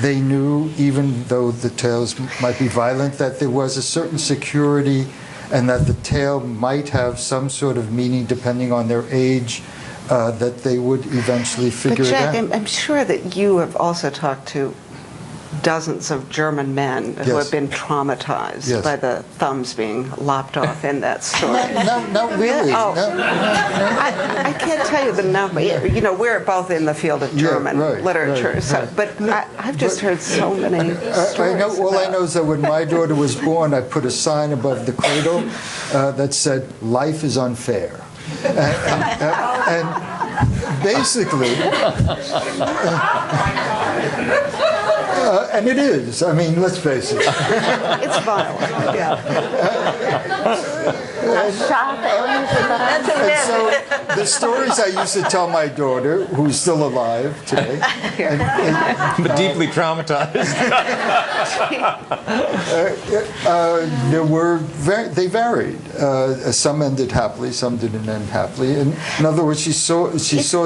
they knew, even though the tales might be violent, that there was a certain security, and that the tale might have some sort of meaning depending on their age, that they would eventually figure But Jack, it out. I'm sure that you have also talked to dozens of German men who have been traumatized by the thumbs being lopped off in that story. Not really. Oh. No. I can't tell you the number. You know, we're both in the field of German literature, but I've just heard so many stories. All I know is that when my daughter was born, I put a sign above the cradle that said, "Life is unfair." And basically, and it is. I mean, let's face it. It's violent. And so the stories I used to tell my daughter, who's still alive today, but deeply traumatized. They varied. Some ended happily, some didn't end happily. In other words, she saw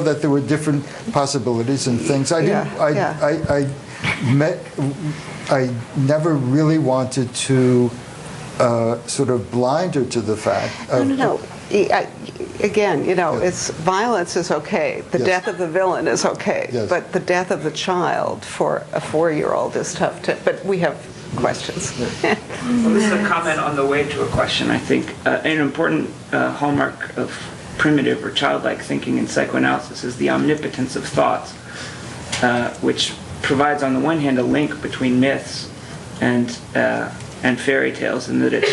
that there were different possibilities and things. I never really wanted to sort of blind her to the fact of... No. Again, you know, it's violence is okay. The death of the villain is okay. But the death of the child for a 4-year-old is tough to... But we have questions. Well, this is a comment on the way to a question, I think. An important hallmark of primitive or childlike thinking in psychoanalysis is the omnipotence of thoughts, which provides, on the one hand, a link between myths and fairy tales, and that it's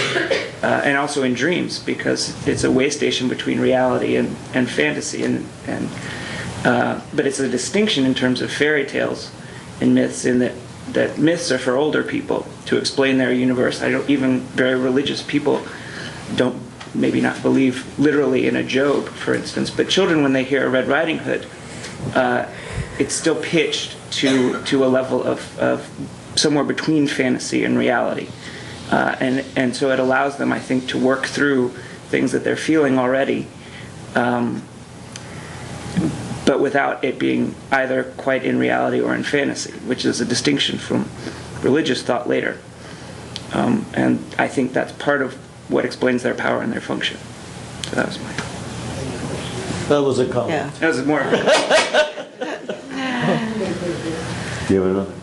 and also in dreams, because it's a way station between reality and fantasy, but it's a distinction in terms of fairy tales and myths, in that myths are for older people to explain their universe. Even very religious people don't maybe not believe literally in a Job, for instance, but children, when they hear a Red Riding Hood, it's still pitched to a level of somewhere between fantasy and reality. And so it allows them, I think, to work through things that they're feeling already, but without it being either quite in reality or in fantasy, which is a distinction from religious thought later. And I think that's part of what explains their power and their function. So that was my... That was a comment. Yeah. That was more... Do you have another?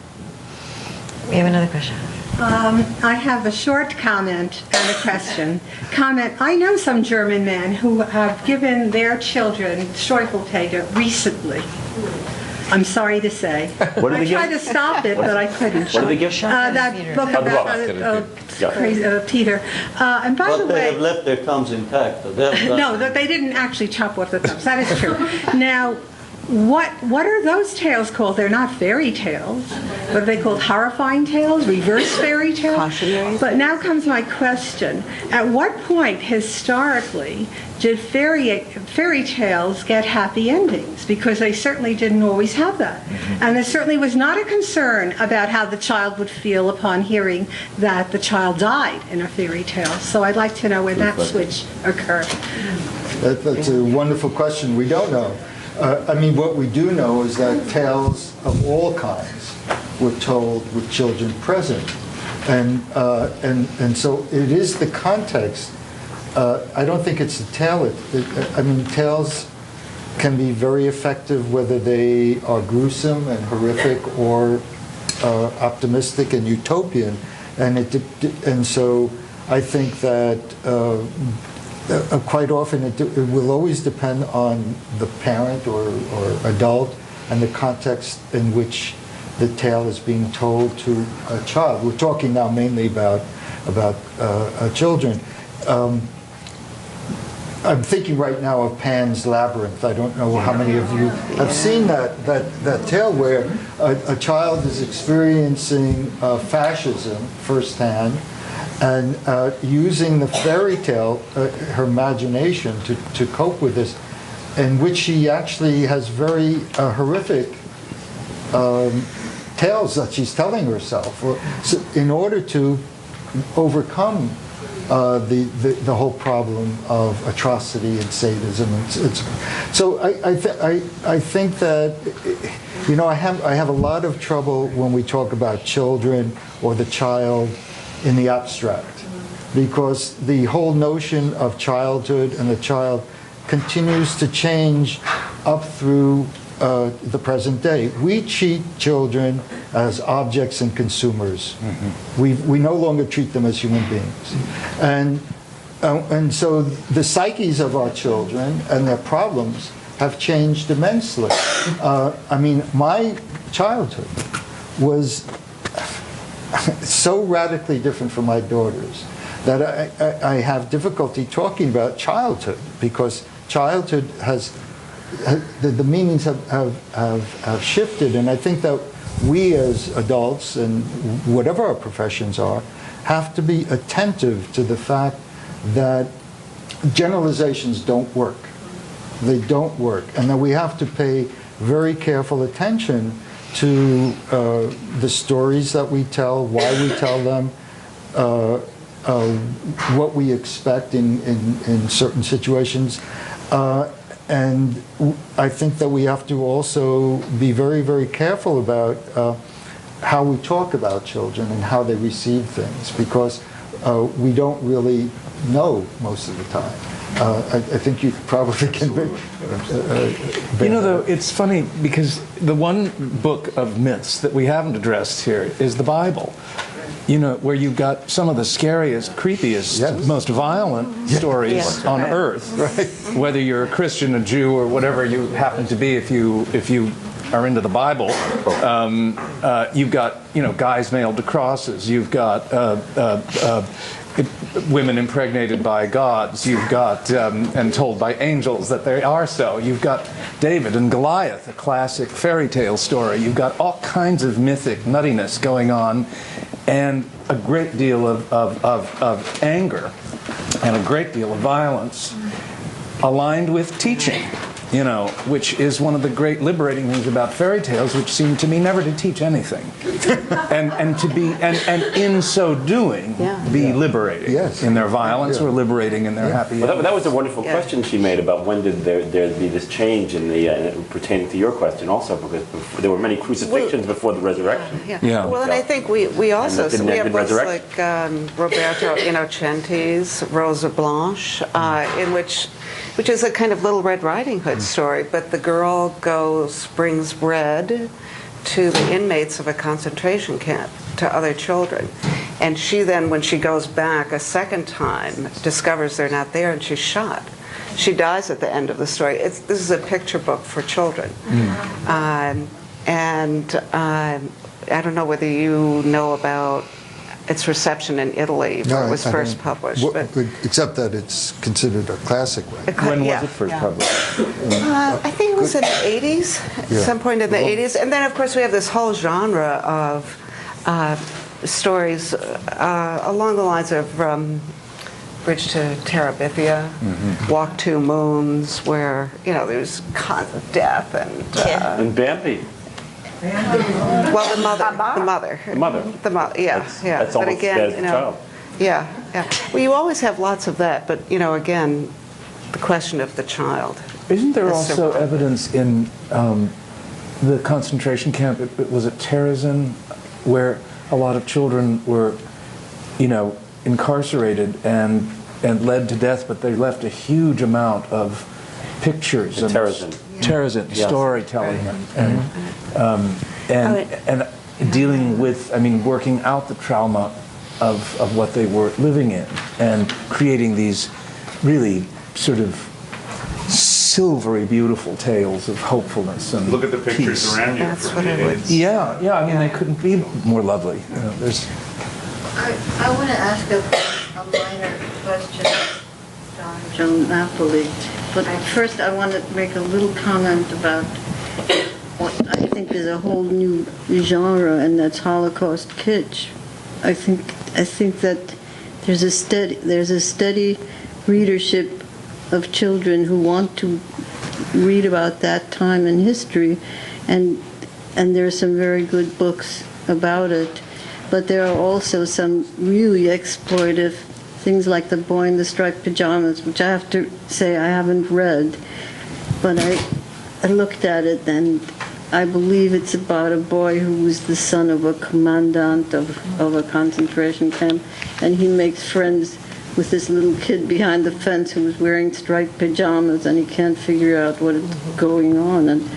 We have another question. I have a short comment and a question. Comment, I know some German men who have given their children Streuseltäter recently. I'm sorry to say. What did I tried to stop it, but I couldn't. What did they give? That book about Peter. And by the But they way... have left their thumbs intact. No, that they didn't actually chop off the thumbs. That is true. Now, what are those tales called? They're not fairy tales. What are they called? Horrifying tales? Reverse fairy tales? Cautionary. But now comes my question. At what point, historically, did fairy tales get happy endings? Because they certainly didn't always have that. And there certainly was not a concern about how the child would feel upon hearing that the child died in a fairy tale. So I'd like to know when that switch occurred. That's a wonderful question. We don't know. I mean, what we do know is that tales of all kinds were told with children present. And so it is the context. I don't think it's the tale. I mean, tales can be very effective whether they are gruesome and horrific or optimistic and utopian. And so I think that quite often it will always depend on the parent or adult and the context in which the tale is being told to a child. We're talking now mainly about children. I'm thinking right now of Pan's Labyrinth. I don't know how many of you have seen that tale where a child is experiencing fascism firsthand, and using the fairy tale, her imagination, to cope with this. in which she actually has very horrific tales that she's telling herself in order to overcome the whole problem of atrocity and sadism. So I think that, you know, I have a lot of trouble when we talk about children or the child in the abstract, because the whole notion of childhood and the child continues to change up through the present day. We treat children as objects and consumers. We no longer treat them as human beings. And so the psyches of our children and their problems have changed immensely. I mean, my childhood was so radically different from my daughter's that I have difficulty talking about childhood, because childhood has the meanings have shifted, and I think that we as adults, and whatever our professions are, have to be attentive to the fact that generalizations don't work. They don't work, and that we have to pay very careful attention to the stories that we tell, why we tell them, what we expect in certain situations. And I think that we have to also be very, very careful about how we talk about children and how they receive things, because we don't really know most of the time. I think you probably can be. You know, though, it's funny because the one book of myths that we haven't addressed here is the Bible. You know, where you've got some of the scariest, creepiest, most violent stories on earth. Whether you're a Christian, a Jew, or whatever you happen to be, if you are into the Bible, you've got, you know, guys nailed to crosses. You've got women impregnated by gods. You've got and told by angels that they are so. You've got David and Goliath, a classic fairy tale story. You've got all kinds of mythic nuttiness going on, and a great deal of anger and a great deal of violence aligned with teaching, you know, which is one of the great liberating things about fairy tales, which seem to me never to teach anything, and to be and in so doing be liberating in their violence or liberating in their happy. Well, that was a wonderful question she made about when did there be this change in the pertaining to your question also, because there were many crucifixions before the resurrection. Well, and I think we also we have books like Roberto Innocenti's Rosa Blanche, in which is a kind of Little Red Riding Hood story, but the girl brings bread to the inmates of a concentration camp, to other children. And she then, when she goes back a second time, discovers they're not there, and she's shot. She dies at the end of the story. This is a picture book for children. I don't know whether you know about its reception in Italy where it was first published. Except that it's considered a classic. Right? When was it first published? I think it was in the 80s, at some point in the 80s. And then, of course, we have this whole genre of stories along the lines of Bridge to Terabithia, Walk Two Moons, where, you know, there's constant death and Bambi. Well, the mother, yeah. That's but almost again, as you know, child. Well, you always have lots of that, but, you know, again, the question of the child. Isn't there also evidence in the concentration camp? Was it Terezin, where a lot of children were, you know, incarcerated and led to death, but they left a huge amount of pictures of Terezin storytelling and dealing with, I mean, working out the trauma of what they were living in and creating these really sort of silvery, beautiful tales of hopefulness and look at the pictures peace. around you. That's what it was. Yeah. I mean, they couldn't be more lovely. You know, I want to ask a minor question, John Napoli. But first, I want to make a little comment about what I think is a whole new genre, and that's Holocaust kitsch. I think that there's a steady readership of children who want to read about that time in history, and there are some very good books about it. But there are also some really exploitive things like The Boy in the Striped Pajamas, which I have to say I haven't read. But I looked at it, and I believe it's about a boy who was the son of a commandant of a concentration camp, and he makes friends with this little kid behind the fence who was wearing striped pajamas, and he can't figure out what is going on. And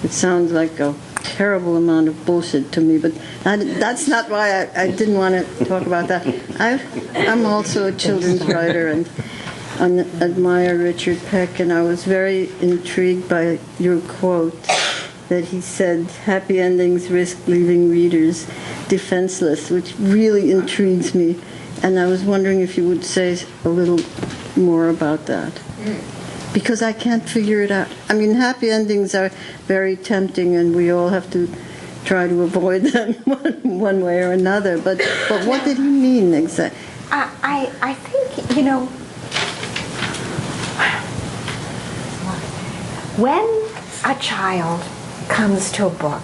it sounds like a terrible amount of bullshit to me, but that's not why I didn't want to talk about that. I'm also a children's writer, and I admire Richard Peck, and I was very intrigued by your quote that he said, "Happy endings risk leaving readers defenseless," which really intrigues me, and I was wondering if you would say a little more about that. Because I can't figure it out. I mean, happy endings are very tempting, and we all have to try to avoid them one way or another. But what did he mean exactly? I think, you know, when a child comes to a book,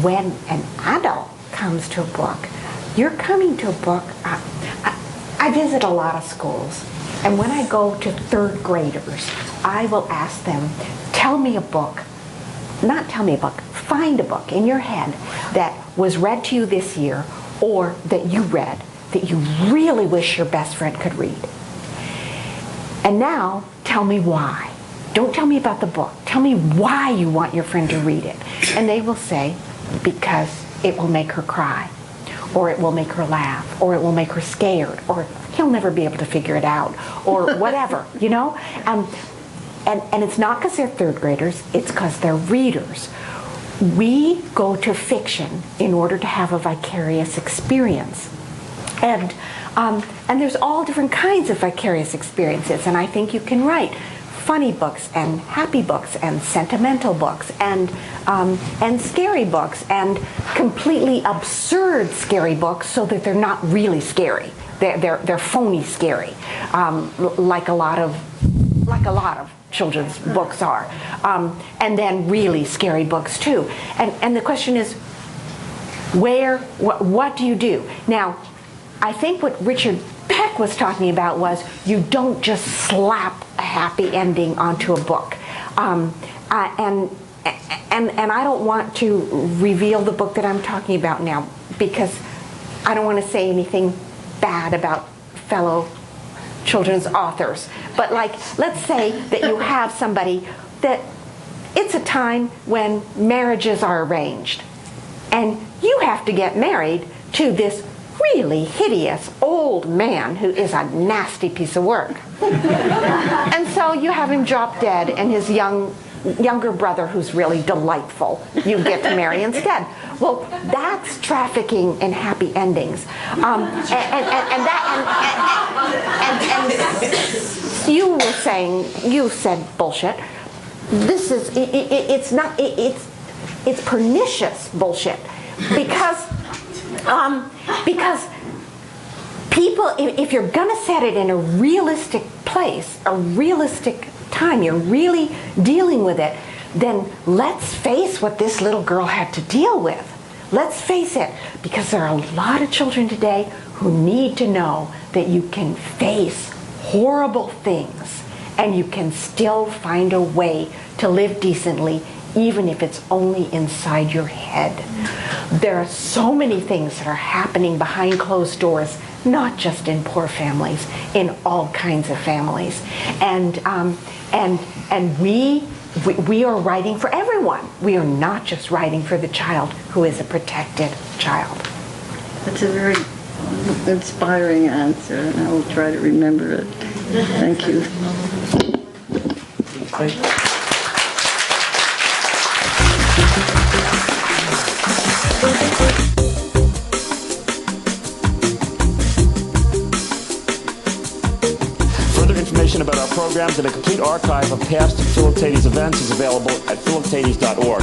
when an adult comes to a book, you're coming to a book. I visit a lot of schools, and when I go to third graders, I will ask them, tell me a book, not tell me a book, find a book in your head that was read to you this year or that you read that you really wish your best friend could read. And now tell me why. Don't tell me about the book. Tell me why you want your friend to read it. And they will say, because it will make her cry, or it will make her laugh, or it will make her scared, or he'll never be able to figure it out, or whatever, you know? And it's not because they're third graders, it's because they're readers. We go to fiction in order to have a vicarious experience. And there's all different kinds of vicarious experiences, and I think you can write funny books and happy books and sentimental books and scary books and completely absurd scary books so that they're not really scary. They're phony scary, like a lot of children's books are, and then really scary books too. And the question is, what do you do? Now, I think what Richard Peck was talking about was you don't just slap a happy ending onto a book. And I don't want to reveal the book that I'm talking about now because I don't want to say anything bad about fellow children's authors. But like, let's say that you have somebody that it's a time when marriages are arranged and you have to get married to this really hideous old man who is a nasty piece of work. And so you have him drop dead and his younger brother who's really delightful you get to marry instead. Well, that's trafficking in happy endings. And you were saying, you said bullshit. This is, it's pernicious bullshit because people, if you're gonna set it in a realistic place, a realistic time, you're really dealing with it, then let's face what this little girl had to deal with. Let's face it, because there are a lot of children today who need to know that you can face horrible things and you can still find a way to live decently, even if it's only inside your head. There are so many things that are happening behind closed doors, not just in poor families, in all kinds of families. And we are writing for everyone. We are not just writing for the child who is a protected child. That's a very inspiring answer, and I will try to remember it. Thank you. Further information about our programs and a complete archive of past Philoctetes events is available at philoctetes.org.